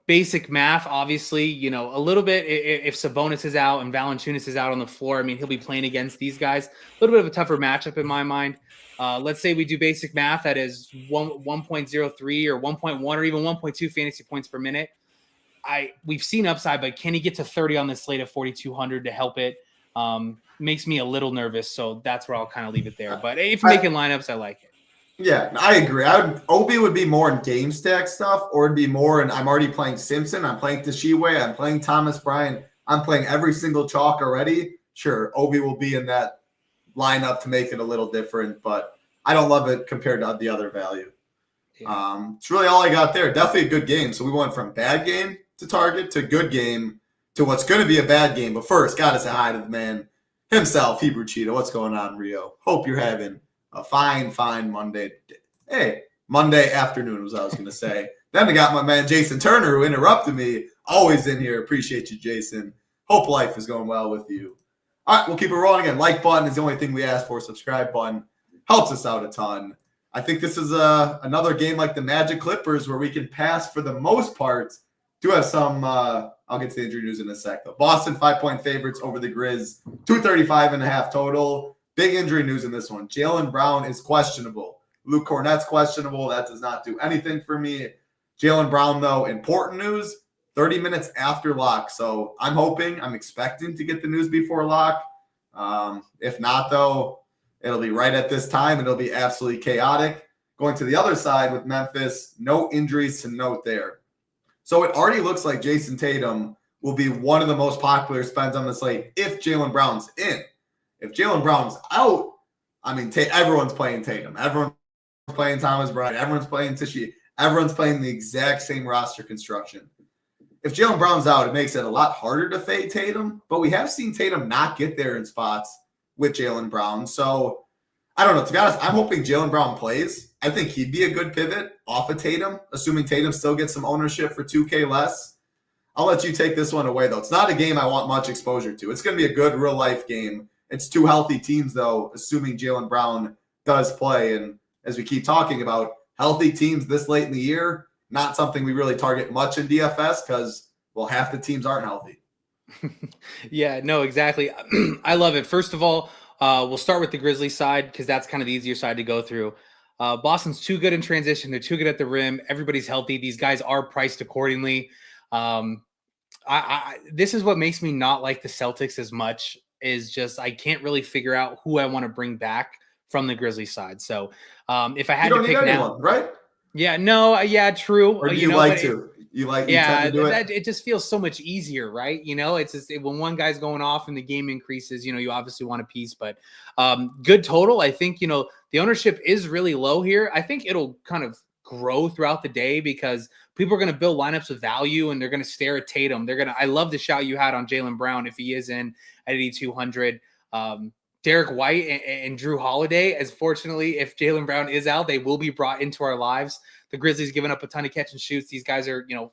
Basic math, obviously, you know, a little bit if Sabonis is out and Valanciunas is out on the floor, I mean, he'll be playing against these guys. A little bit of a tougher matchup in my mind. Let's say we do basic math that is 1.03 or 1.1 or even 1.2 fantasy points per minute. We've seen upside, but can he get to 30 on this slate at 4,200 to help it? Makes me a little nervous. So that's where I'll kind of leave it there. But if you're making lineups, I like it. Yeah, I agree. Obi would be more in game stack stuff, or it'd be more in I'm already playing Simpson, I'm playing Tashiwe, I'm playing Thomas Bryant, I'm playing every single chalk already. Sure, Obi will be in that lineup to make it a little different, but I don't love it compared to the other value. Yeah. It's really all I got there. Definitely a good game. So we went from bad game to target to good game to what's going to be a bad game. But first, got to say hi to the man himself, Hebrew Cheetah. What's going on, Rio? Hope you're having a fine Monday. Hey, Monday afternoon was what I was going to say. Then I got my man Jason Turner who interrupted me. Always in here. Appreciate you, Jason. Hope life is going well with you. All right, we'll keep it rolling again. Like button is the only thing we ask for. Subscribe button helps us out a ton. I think this is another game like the Magic Clippers where we can pass for the most part. Do have some, I'll get to the injury news in a sec, though. Boston 5-point favorites over the Grizz, 235.5 total. Big injury news in this one. Jaylen Brown is questionable. Luke Cornett's questionable. That does not do anything for me. Jaylen Brown, though, important news, 30 minutes after lock. So I'm expecting to get the news before lock. If not, though, it'll be right at this time. It'll be absolutely chaotic. Going to the other side with Memphis, no injuries to note there. So it already looks like Jason Tatum will be one of the most popular spends on the slate if Jaylen Brown's in. If Jaylen Brown's out, I mean, everyone's playing Tatum. Everyone's playing Thomas Bryant. Everyone's playing Tishy. Everyone's playing the exact same roster construction. If Jaylen Brown's out, it makes it a lot harder to fade Tatum. But we have seen Tatum not get there in spots with Jaylen Brown. So I don't know. To be honest, I'm hoping Jaylen Brown plays. I think he'd be a good pivot off of Tatum, assuming Tatum still gets some ownership for 2K less. I'll let you take this one away, though. It's not a game I want much exposure to. It's going to be a good real-life game. It's two healthy teams, though, assuming Jaylen Brown does play. And as we keep talking about, healthy teams this late in the year, not something we really target much in DFS because, well, half the teams aren't healthy. Yeah, no, exactly. I love it. First of all, we'll start with the Grizzlies side because that's kind of the easier side to go through. Boston's too good in transition. They're too good at the rim. Everybody's healthy. These guys are priced accordingly. This is what makes me not like the Celtics as much is just I can't really figure out who I want to bring back from the Grizzlies side. So if I had to pick now, right? Yeah, no, yeah, true. Or do you like to? You tend to do it? It just feels so much easier, right? You know, it's just when one guy's going off and the game increases, you know, you obviously want a piece, but good total. I think, you know, the ownership is really low here. I think it'll kind of grow throughout the day because people are going to build lineups with value and they're going to stare at Tatum. I love the shout you had on Jaylen Brown if he is in at 8,200. Derek White and Drew Holiday, as fortunately, if Jaylen Brown is out, they will be brought into our lives. The Grizzlies giving up a ton of catch and shoots. These guys are, you know,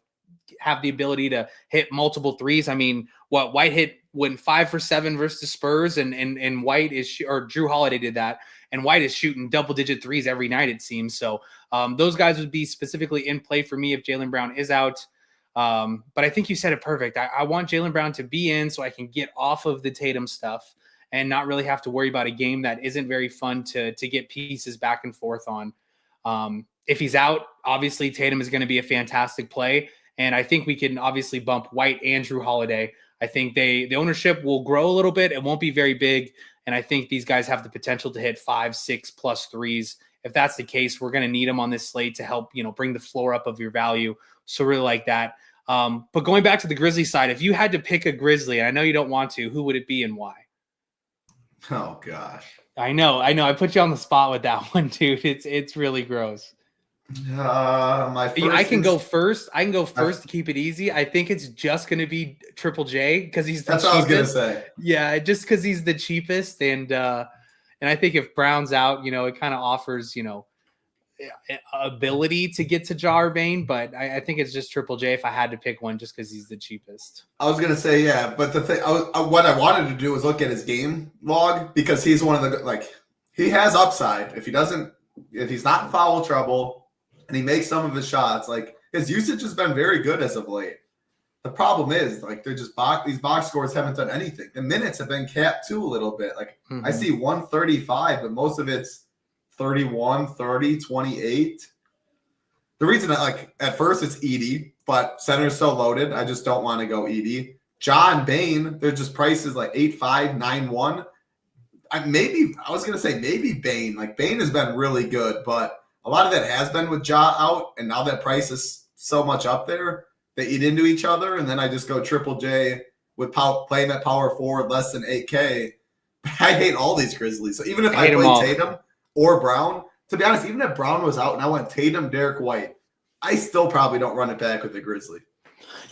have the ability to hit multiple threes. I mean, White went 5 for 7 versus the Spurs, and White or Drew Holiday did that, and White is shooting double-digit threes every night, it seems. So those guys would be specifically in play for me if Jaylen Brown is out. But I think you said it perfect. I want Jaylen Brown to be in so I can get off of the Tatum stuff and not really have to worry about a game that isn't very fun to get pieces back and forth on. If he's out, obviously Tatum is going to be a fantastic play. And I think we can obviously bump White and Drew Holiday. I think the ownership will grow a little bit. It won't be very big. And I think these guys have the potential to hit 5, 6+ threes. If that's the case, we're going to need them on this slate to help, you know, bring the floor up of your value. So really like that. But going back to the Grizzly side, if you had to pick a Grizzly, and I know you don't want to, who would it be and why? Oh gosh. I know. I put you on the spot with that one, dude. It's really gross. I can go first to keep it easy. I think it's just going to be Triple J because he's the cheapest. What I was going to say. Yeah, just because he's the cheapest, and I think if Brown's out, you know, it kind of offers, you know, ability to get to Jarbane, but I think it's just Triple J if I had to pick one, just because he's the cheapest. I was going to say yeah, but the thing what I wanted to do was look at his game log because he's one of the he has upside if he's not in foul trouble. and he makes some of his shots. Like, his usage has been very good as of late. The problem is, like, they're just these box scores haven't done anything. The minutes have been capped too a little bit. Like, I see 135, but most of it's 31, 30, 28. The reason that, like, at first it's Edey, but center's so loaded, I just don't want to go Edey. John Bain, they're just prices like 8.5, 9.1. I was gonna say maybe Bain. Like, Bain has been really good, but a lot of that has been with Ja out, and now that price is so much up there, they eat into each other. And then I just go Triple J with playing at power forward less than 8K. I hate all these Grizzlies. So even if I play Tatum or Brown, to be honest, even if Brown was out and I went Tatum, Derek White, I still probably don't run it back with the Grizzly.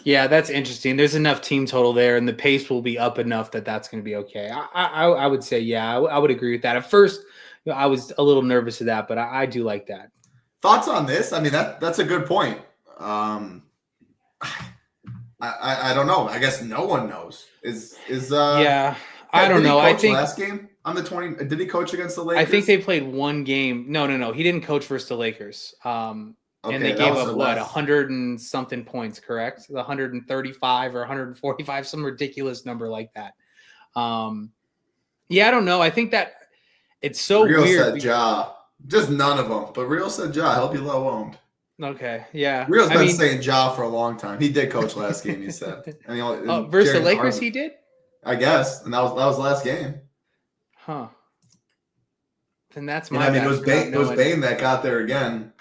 Yeah, that's interesting. There's enough team total there, and the pace will be up enough that's going to be okay. I would say, yeah, I would agree with that. At first, I was a little nervous of that, but I do like that. Thoughts on this? I mean, that's a good point. I don't know. I guess no one knows. Yeah, I don't know. I think last game on the 20. Did he coach against the Lakers? I think they played one game. No. He didn't coach versus the Lakers. Okay, and they gave up 100 and something points, correct? 135 or 145, some ridiculous number like that. Yeah, I don't know. I think that it's so Real weird. Said Ja. Just none of them. But Real said Ja. I hope you low owned. Okay, yeah. Real's been saying Ja for a long time. He did coach last game, he said. And versus the Lakers, he did? I guess. And that was last game. Huh. And that's my it was Bain that got there again.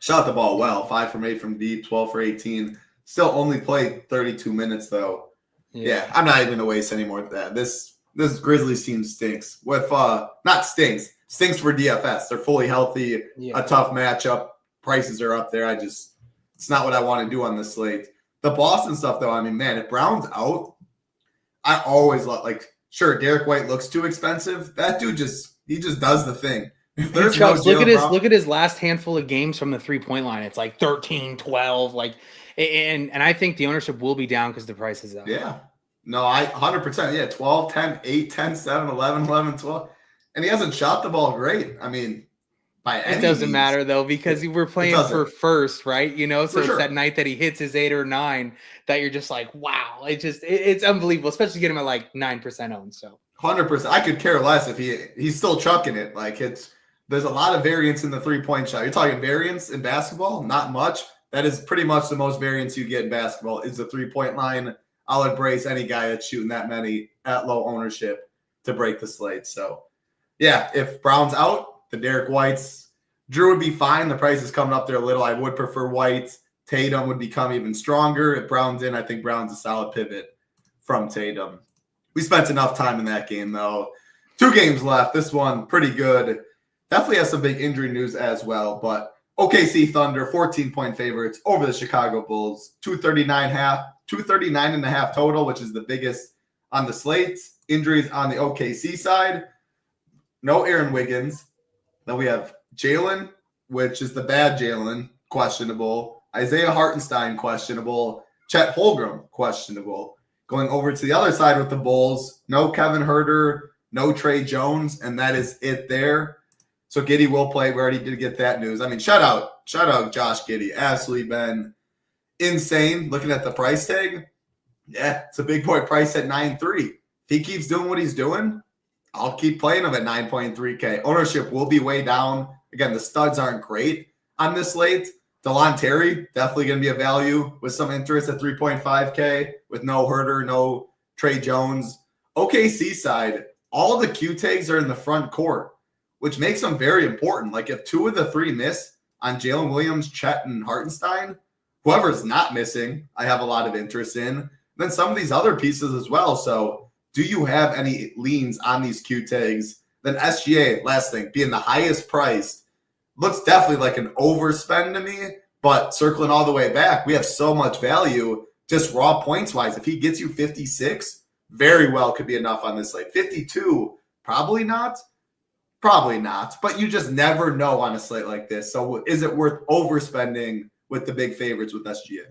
Shot the ball well. 5 from 8 from deep, 12 for 18. Still only played 32 minutes, though. Yeah, I'm not even going to waste any more of that. This Grizzlies team stinks. Not stinks. Stinks for DFS. They're fully healthy. Yeah. A tough matchup. Prices are up there. It's not what I want to do on this slate. The Boston stuff, though, I mean, man, if Brown's out, I always sure, Derek White looks too expensive. That dude just does the thing. Chubbs, look at his last handful of games from the 3-point line. It's like 13, 12, and I think the ownership will be down because the price is up. Yeah. No, 100%. Yeah, 12, 10, 8, 10, 7, 11, 11, 12. And he hasn't shot the ball great. I mean, by any it doesn't means. matter, though, because we're playing for first, right? So it's that night that he hits his 8 or 9 that you're just like, wow. It's unbelievable, especially get him at 9% owned. So 100%. I could care less if he's still chucking it. There's a lot of variance in the 3-point shot. You're talking variance in basketball? Not much. That is pretty much the most variance you get in basketball is the 3-point line. I'll embrace any guy that's shooting that many at low ownership to break the slate. So, yeah, if Brown's out, the Derek Whites, Drew would be fine. The price is coming up there a little. I would prefer White. Tatum would become even stronger. If Brown's in, I think Brown's a solid pivot from Tatum. We spent enough time in that game, though. 2 games left. This one, pretty good. Definitely has some big injury news as well, but OKC Thunder, 14-point favorites over the Chicago Bulls, 239.5 total, which is the biggest on the slate. Injuries on the OKC side. No Aaron Wiggins. Then we have Jalen, which is the bad Jalen, questionable. Isaiah Hartenstein, questionable. Chet Holmgren, questionable. Going over to the other side with the Bulls, no Kevin Huerter, no Trey Jones, and that is it there. So Giddey will play. We already did get that news. I mean, shout out Josh Giddey. Absolutely been insane. Looking at the price tag, yeah, it's a big boy price at 9.3. If he keeps doing what he's doing, I'll keep playing him at 9.3K. Ownership will be way down. Again, the studs aren't great on this slate. DeLon Terry, definitely going to be a value with some interest at 3.5K with no Huerter, no Trey Jones. OKC side, all the Q tags are in the front court, which makes them very important. If 2 of the 3 miss on Jalen Williams, Chet, and Hartenstein, whoever's not missing, I have a lot of interest in. And then some of these other pieces as well. So do you have any leans on these Q tags? Then SGA, last thing, being the highest priced, looks definitely like an overspend to me, but circling all the way back, we have so much value just raw points-wise. If he gets you 56, very well could be enough on this slate. 52, probably not. Probably not, but you just never know on a slate like this. So is it worth overspending with the big favorites with SGA?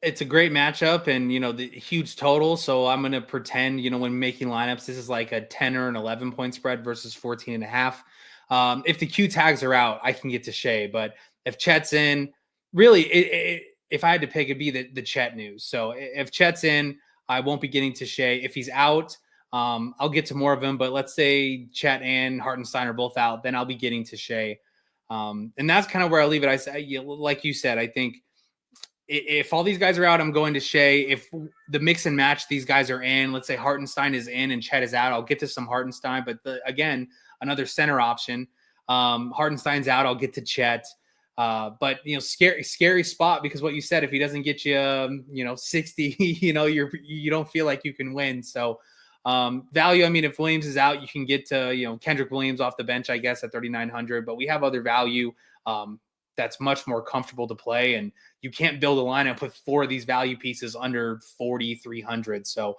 It's a great matchup and, the huge total. So I'm going to pretend, when making lineups, this is like a 10 or an 11 point spread versus 14.5. If the Q tags are out, I can get to Shea. But if Chet's in, really, if I had to pick, it'd be the Chet news. So if Chet's in, I won't be getting to Shea. If he's out, I'll get to more of him. But let's say Chet and Hartenstein are both out, then I'll be getting to Shea. And that's kind of where I leave it. I say, like you said, I think if all these guys are out, I'm going to Shea. If the mix and match these guys are in, let's say Hartenstein is in and Chet is out, I'll get to some Hartenstein. But again, another center option. Hartenstein's out, I'll get to Chet. But scary spot, because what you said, if he doesn't get you, 60, you don't feel like you can win. So value, I mean, if Williams is out, you can get to, Kendrick Williams off the bench, I guess, at 3,900, but we have other value that's much more comfortable to play. And you can't build a lineup with 4 of these value pieces under 4,300. So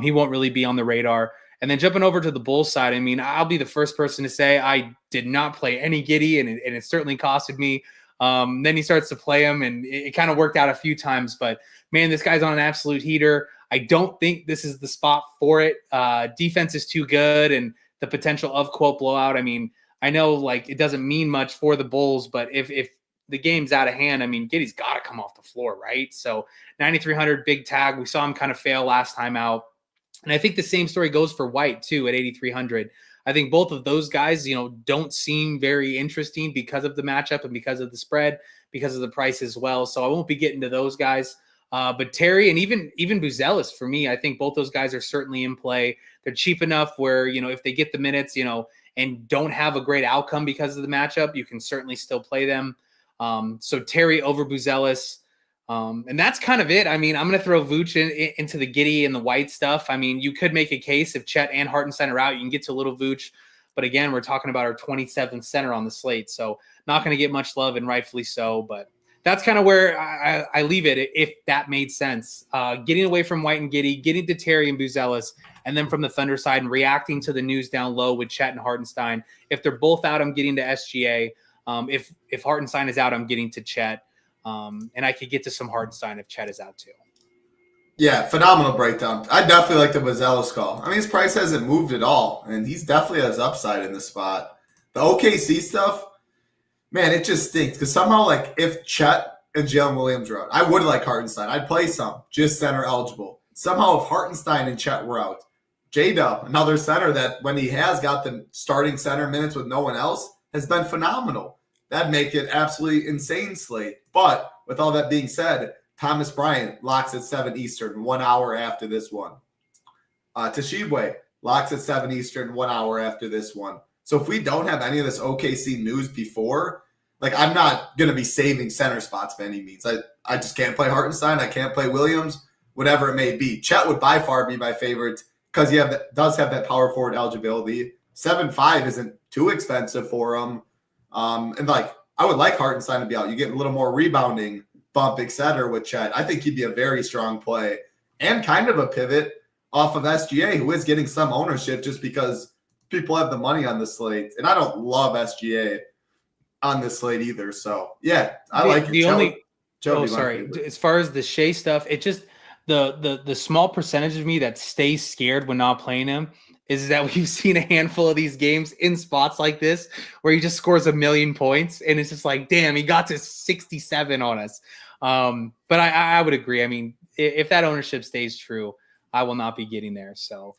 he won't really be on the radar. And then jumping over to the Bulls side, I mean, I'll be the first person to say I did not play any Giddey, and it certainly costed me. Then he starts to play him, and it kind of worked out a few times. But, man, this guy's on an absolute heater. I don't think this is the spot for it. Defense is too good, and the potential of, quote, blowout. I mean, I know, like, it doesn't mean much for the Bulls, but if the game's out of hand, I mean, Giddey's got to come off the floor, right? So 9,300, big tag. We saw him kind of fail last time out. And I think the same story goes for White, too, at 8,300. I think both of those guys, don't seem very interesting because of the matchup and because of the spread, because of the price as well. So I won't be getting to those guys. But Terry and even Buzelis, for me, I think both those guys are certainly in play. They're cheap enough where, if they get the minutes, and don't have a great outcome because of the matchup, you can certainly still play them. So Terry over Buzelis. And that's kind of it. I mean, I'm going to throw Vooch into the Giddey and the White stuff. I mean, you could make a case if Chet and Hartenstein are out, you can get to little Vooch. But again, we're talking about our 27th center on the slate. So not going to get much love, and rightfully so. But that's kind of where I leave it, if that made sense. Getting away from White and Giddey, getting to Terry and Buzelis, and then from the Thunder side and reacting to the news down low with Chet and Hartenstein. If they're both out, I'm getting to SGA. If Hartenstein is out, I'm getting to Chet. And I could get to some Hartenstein if Chet is out too. Yeah, phenomenal breakdown. I definitely like the Buzelis call. I mean, his price hasn't moved at all, and he's definitely has upside in this spot. The OKC stuff, man, it just stinks because somehow, like, if Chet and Jalen Williams were out, I would like Hartenstein. I'd play some, just center eligible. Somehow, if Hartenstein and Chet were out, J-Dub, another center that when he has got the starting center minutes with no one else, has been phenomenal. That'd make it absolutely insane slate. But with all that being said, Thomas Bryant locks at 7 Eastern, 1 hour after this one. Toshibwe locks at 7 Eastern, 1 hour after this one. So if we don't have any of this OKC news before, like, I'm not going to be saving center spots by any means. I just can't play Hartenstein. I can't play Williams, whatever it may be. Chet would by far be my favorite because he does have that power forward eligibility. 7.5 isn't too expensive for him. And like, I would like Hartenstein to be out. You get a little more rebounding bump, etc. with Chet. I think he'd be a very strong play and kind of a pivot off of SGA, who is getting some ownership just because people have the money on the slate. And I don't love SGA on this slate either. So yeah, I like the it. only. Sorry. As far as the Shea stuff, it just the small percentage of me that stays scared when not playing him is that we've seen a handful of these games in spots like this where he just scores 1,000,000 points, and it's just like, damn, he got to 67 on us. But I would agree. I mean, if that ownership stays true, I will not be getting there. So,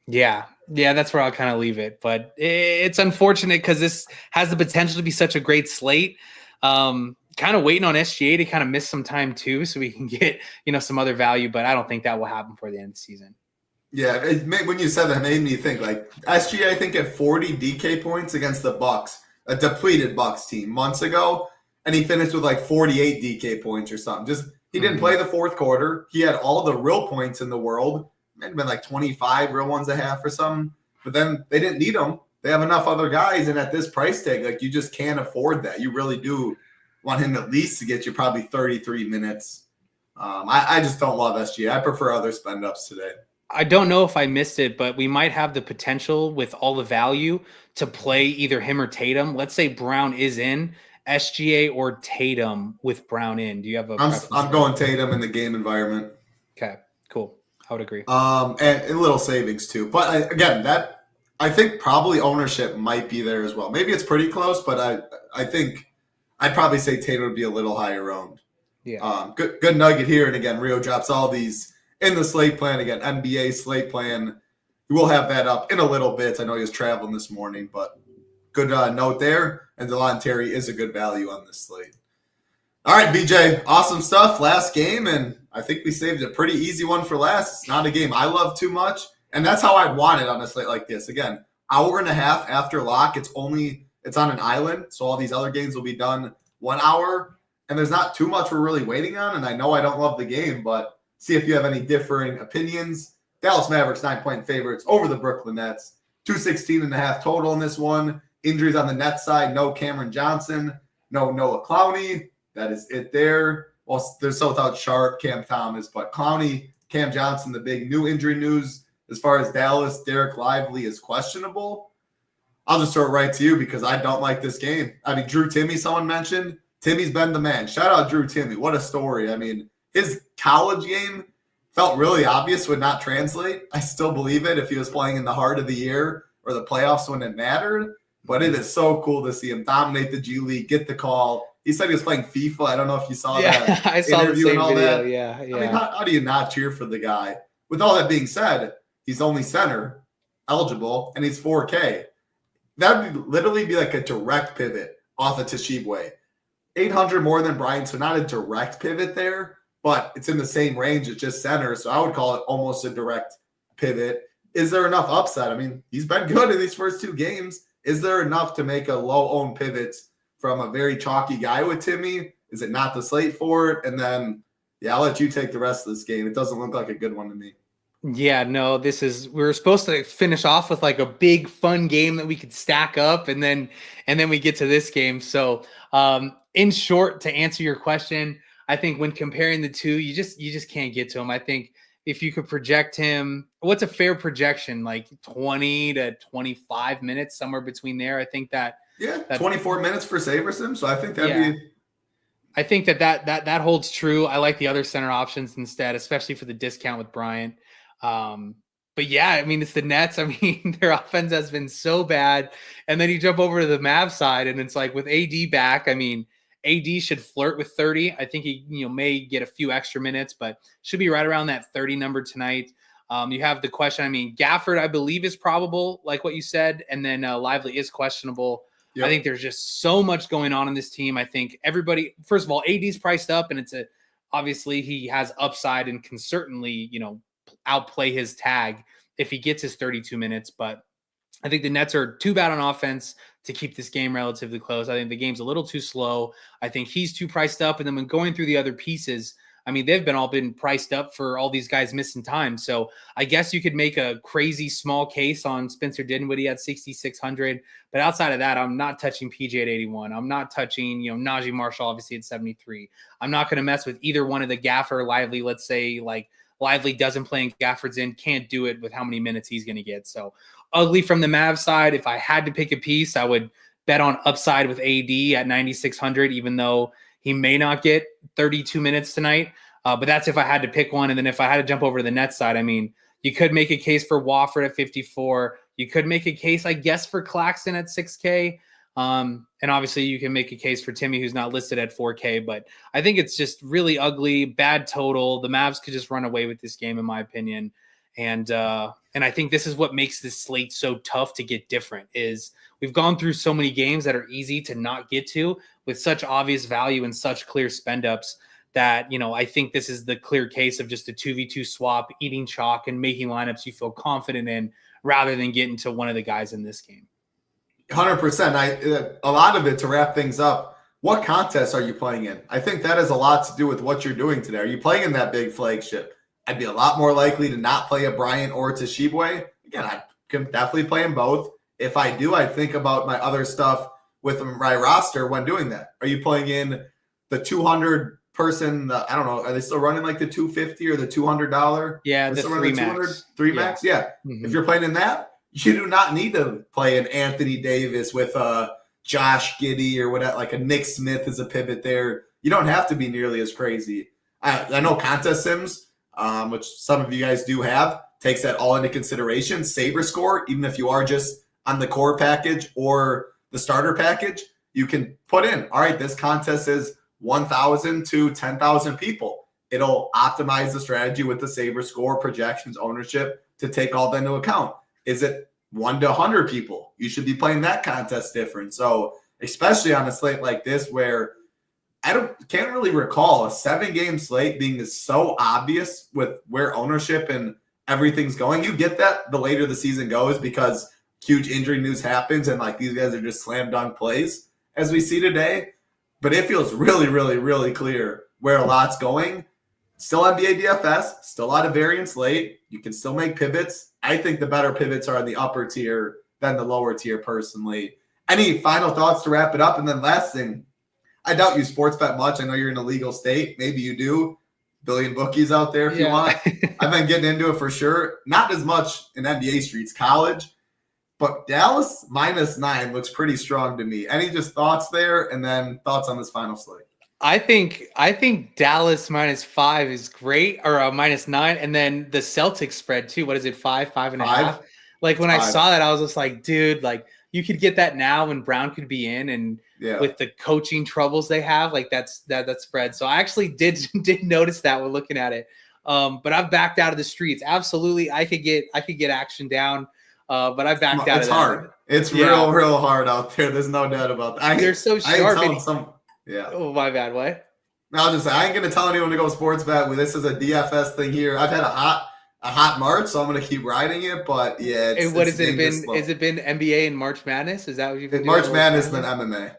yeah, that's where I'll kind of leave it. But it's unfortunate because this has the potential to be such a great slate. Kind of waiting on SGA to kind of miss some time too, so we can get, some other value. But I don't think that will happen before the end of the season. Yeah, when you said that, it made me think, like, SGA, I think, had 40 DK points against the Bucks, a depleted Bucks team months ago, and he finished with like 48 DK points or something. Just he didn't play the fourth quarter. He had all the real points in the world. Might have been like 25 real ones a half or something. But then they didn't need them. They have enough other guys, and at this price tag, like, you just can't afford that. You really do want him at least to get you probably 33 minutes. I just don't love SGA. I prefer other spend ups today. I don't know if I missed it, but we might have the potential with all the value to play either him or Tatum. Let's say Brown is in, SGA or Tatum with Brown in. Do you have a preference? I'm going Tatum in the game environment. Okay, cool. I would agree. And a little savings too. But again, that I think probably ownership might be there as well. Maybe it's pretty close, but I think I'd probably say Tatum would be a little higher owned. Yeah. Good nugget here. And again, Rio drops all these in the slate plan. Again, NBA slate plan. We'll have that up in a little bit. I know he was traveling this morning, but good note there. And DeLon Terry is a good value on this slate. All right, BJ, awesome stuff. Last game, and I think we saved a pretty easy one for last. It's not a game I love too much, and that's how I want it on a slate like this. Again, hour and a half after lock. It's on an island, so all these other games will be done 1 hour, and there's not too much we're really waiting on. And I know I don't love the game, but see if you have any differing opinions. Dallas Mavericks 9-point favorites over the Brooklyn Nets. 216.5 total in this one. Injuries on the Nets side: no Cameron Johnson, no Noah Clowney. That is it there. Well, they're still without Sharp, Cam Thomas, but Clowney, Cam Johnson, the big new injury news as far as Dallas. Derek Lively is questionable. I'll just throw it right to you because I don't like this game. I mean, Drew Timme, someone mentioned. Timmy's been the man. Shout out Drew Timme. What a story. I mean, his college game felt really obvious would not translate. I still believe it if he was playing in the heart of the year or the playoffs when it mattered. But it is so cool to see him dominate the G League, get the call. He said he was playing FIFA. I don't know if you saw that. I saw the same video. That. Yeah. I mean, how do you not cheer for the guy? With all that being said, he's only center eligible, and he's 4K. That would literally be like a direct pivot off of Tshiebwe. 800 more than Bryant, so not a direct pivot there, but it's in the same range. It's just center, so I would call it almost a direct pivot. Is there enough upside? I mean, he's been good in these first 2 games. Is there enough to make a low-owned pivot from a very chalky guy with Timme? Is it not the slate for it? And then, I'll let you take the rest of this game. It doesn't look like a good one to me. Yeah, no, we were supposed to finish off with like a big fun game that we could stack up, and then we get to this game. So, in short, to answer your question, I think when comparing the two, you just can't get to him. I think if you could project him, what's a fair projection? Like 20 to 25 minutes, somewhere between there. I think that 24 minutes for Sabersim. So I think that'd be. I think that holds true. I like the other center options instead, especially for the discount with Bryant. But yeah, I mean, it's the Nets. I mean, their offense has been so bad. And then you jump over to the Mavs side, and it's like with AD back, I mean, AD should flirt with 30. I think he may get a few extra minutes, but should be right around that 30 number tonight. You have the question. I mean, Gafford, I believe, is probable, like what you said, and then Lively is questionable. Yep. I think there's just so much going on in this team. I think everybody, first of all, AD's priced up, and obviously he has upside and can certainly, outplay his tag if he gets his 32 minutes. But I think the Nets are too bad on offense to keep this game relatively close. I think the game's a little too slow. I think he's too priced up. And then when going through the other pieces, I mean, they've all been priced up for all these guys missing time. So I guess you could make a crazy small case on Spencer Dinwiddie at 6,600. But outside of that, I'm not touching PJ at 81. I'm not touching, Najee Marshall, obviously at 73. I'm not going to mess with either one of the Gaffer, Lively. Let's say like Lively doesn't play and Gafford's in, can't do it with how many minutes he's going to get. So ugly from the Mavs side. If I had to pick a piece, I would bet on upside with AD at 9,600, even though he may not get 32 minutes tonight. But that's if I had to pick one. And then if I had to jump over to the Nets side, I mean, you could make a case for Wofford at 54. You could make a case, I guess, for Claxton at 6K. And obviously you can make a case for Timme, who's not listed at 4K, but I think it's just really ugly, bad total. The Mavs could just run away with this game, in my opinion. And I think this is what makes this slate so tough to get different is we've gone through so many games that are easy to not get to with such obvious value and such clear spend ups that, I think this is the clear case of just a 2v2 swap, eating chalk and making lineups you feel confident in rather than getting to one of the guys in this game. 100%. A lot of it, to wrap things up, what contests are you playing in? I think that has a lot to do with what you're doing today. Are you playing in that big flagship? I'd be a lot more likely to not play a Bryant or a Tshiebwe. Again, I can definitely play them both. If I do, I think about my other stuff with my roster when doing that. Are you playing in the 200 person? I don't know. Are they still running like the 250 or the $200? Yeah, the 3 max. 3 max, yeah. Mm-hmm. If you're playing in that, you do not need to play an Anthony Davis with a Josh Giddey or whatever, like a Nick Smith is a pivot there. You don't have to be nearly as crazy. I know contest sims, which some of you guys do have, takes that all into consideration. Saber score, even if you are just on the core package or the starter package, you can put in, all right, this contest is 1,000 to 10,000 people. It'll optimize the strategy with the Saber score, projections, ownership to take all that into account. Is it 1 to 100 people? You should be playing that contest different. So especially on a slate like this where can't really recall a 7-game slate being so obvious with where ownership and everything's going. You get that the later the season goes because huge injury news happens and like these guys are just slam dunk plays as we see today. But it feels really, really, really clear where a lot's going. Still NBA DFS, still a lot of variance late. You can still make pivots. I think the better pivots are in the upper tier than the lower tier personally. Any final thoughts to wrap it up? And then last thing, I doubt you sports bet much. I know you're in a legal state. Maybe you do. Billion bookies out there if you want. I've been getting into it for sure. Not as much in NBA streets, college. But Dallas -9 looks pretty strong to me. Any just thoughts there? And then thoughts on this final slate? I think Dallas -5 is great, or -9, and then the Celtics spread too. What is it, 5.5? Like when I saw that, I was just like, dude, like you could get that now when Brown could be in, and with the coaching troubles they have, like that spread. So I actually did notice that when looking at it. But I've backed out of the streets. Absolutely, I could get action down. But I backed out of that. It's hard. It's real hard out there. There's no doubt about that. They're so sharp. Yeah. Oh, my bad. What? No, I'll just say I ain't gonna tell anyone to go sports bet. This is a DFS thing here. I've had a hot March, so I'm gonna keep riding it. But yeah, has it been? Has it been NBA and March Madness? Is that what you've been doing? March Madness than MMA.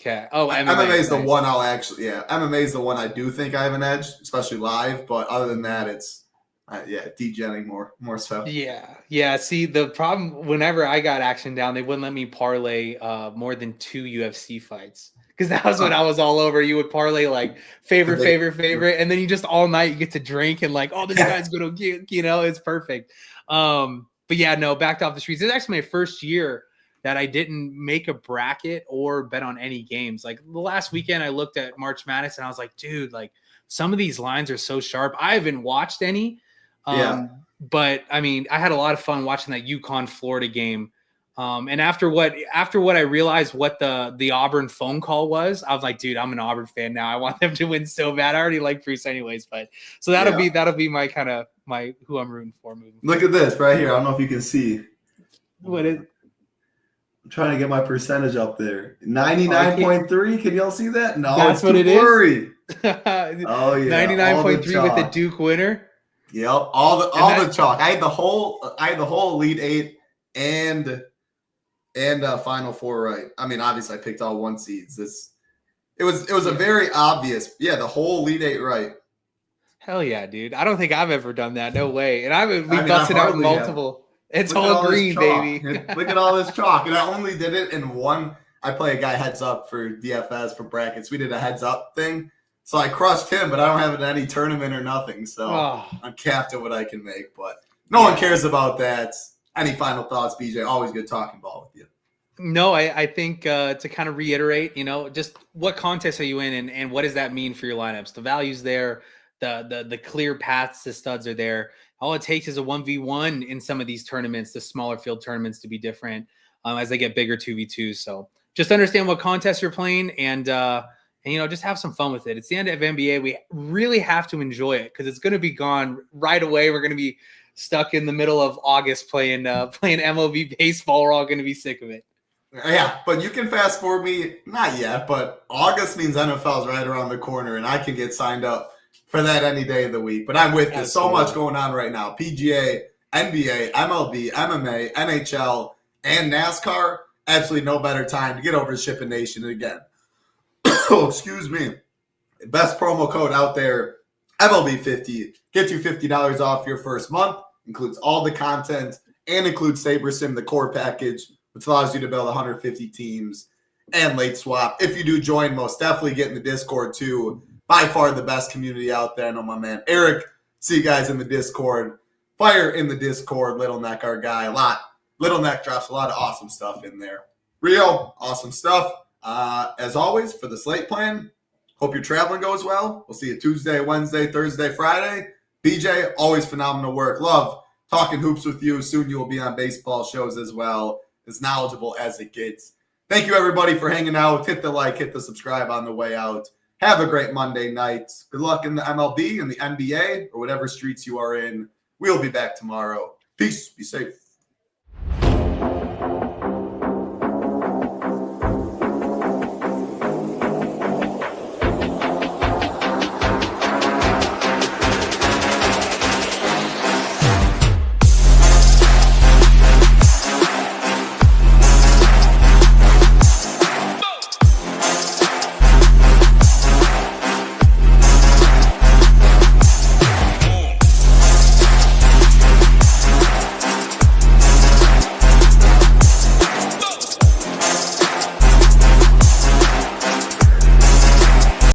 Okay. Oh, MMA is the one I'll actually. Yeah, MMA is the one I do think I have an edge, especially live. But other than that, it's degenning more so. Yeah. See, the problem whenever I got action down, they wouldn't let me parlay more than 2 UFC fights. Because that was when I was all over. You would parlay like favorite, and then you just all night you get to drink and like, oh, this guy's gonna get, it's perfect. But yeah, no, backed off the streets. It's actually my first year that I didn't make a bracket or bet on any games. Like the last weekend, I looked at March Madness and I was like, dude, like some of these lines are so sharp. I haven't watched any, but I mean, I had a lot of fun watching that UConn Florida game. And after what I realized what the Auburn phone call was, I was like, dude, I'm an Auburn fan now. I want them to win so bad. I already like Bruce anyways, but so that'll be my kind of who I'm rooting for moving forward. Look at this right here. I don't know if you can see. What is? I'm trying to get my percentage up there. 99.3. Can y'all see that? No, that's what it is. Oh yeah, 99.3 with the Duke winner. Yep, all the chalk. I had the whole Elite Eight and Final Four right. I mean, obviously I picked all 1 seeds. It was a very obvious, the whole Elite Eight right. Hell yeah, dude. I don't think I've ever done that. No way. And we busted out multiple. It's all green, baby. Look at all this chalk. And I only did it in one. I play a guy heads up for DFS for brackets. We did a heads up thing. So I crushed him, but I don't have it in any tournament or nothing. So I'm capped at what I can make. But no one cares about that. Any final thoughts, BJ? Always good talking ball with you. No, I think to kind of reiterate, just what contest are you in and what does that mean for your lineups? The value's there, the clear paths to studs are there. All it takes is a 1v1 in some of these tournaments, the smaller field tournaments, to be different as they get bigger 2v2. So just understand what contest you're playing and just have some fun with it. It's the end of NBA. We really have to enjoy it because it's going to be gone right away. We're going to be stuck in the middle of August playing MLB baseball. We're all going to be sick of it. Yeah, but you can fast forward me. Not yet, but August means NFL's right around the corner, and I can get signed up for that any day of the week. But I'm with you. So much going on right now. PGA, NBA, MLB, MMA, NHL, and NASCAR. Absolutely no better time to get over to SHIPIT Nation again. Oh, excuse me. Best promo code out there, MLB50. Gets you $50 off your first month. Includes all the content and includes SaberSim, the core package, which allows you to build 150 teams and late swap. If you do join, most definitely get in the Discord too. By far the best community out there. I know my man Eric. See you guys in the Discord. Fire in the Discord. Little Neck, our guy. Little Neck drops a lot of awesome stuff in there. Real awesome stuff. As always, for the slate plan, hope your traveling goes well. We'll see you Tuesday, Wednesday, Thursday, Friday. BJ, always phenomenal work. Love talking hoops with you. Soon you will be on baseball shows as well, as knowledgeable as it gets. Thank you, everybody, for hanging out. Hit the like, hit the subscribe on the way out. Have a great Monday night. Good luck in the MLB and the NBA or whatever streets you are in. We'll be back tomorrow. Peace. Be safe.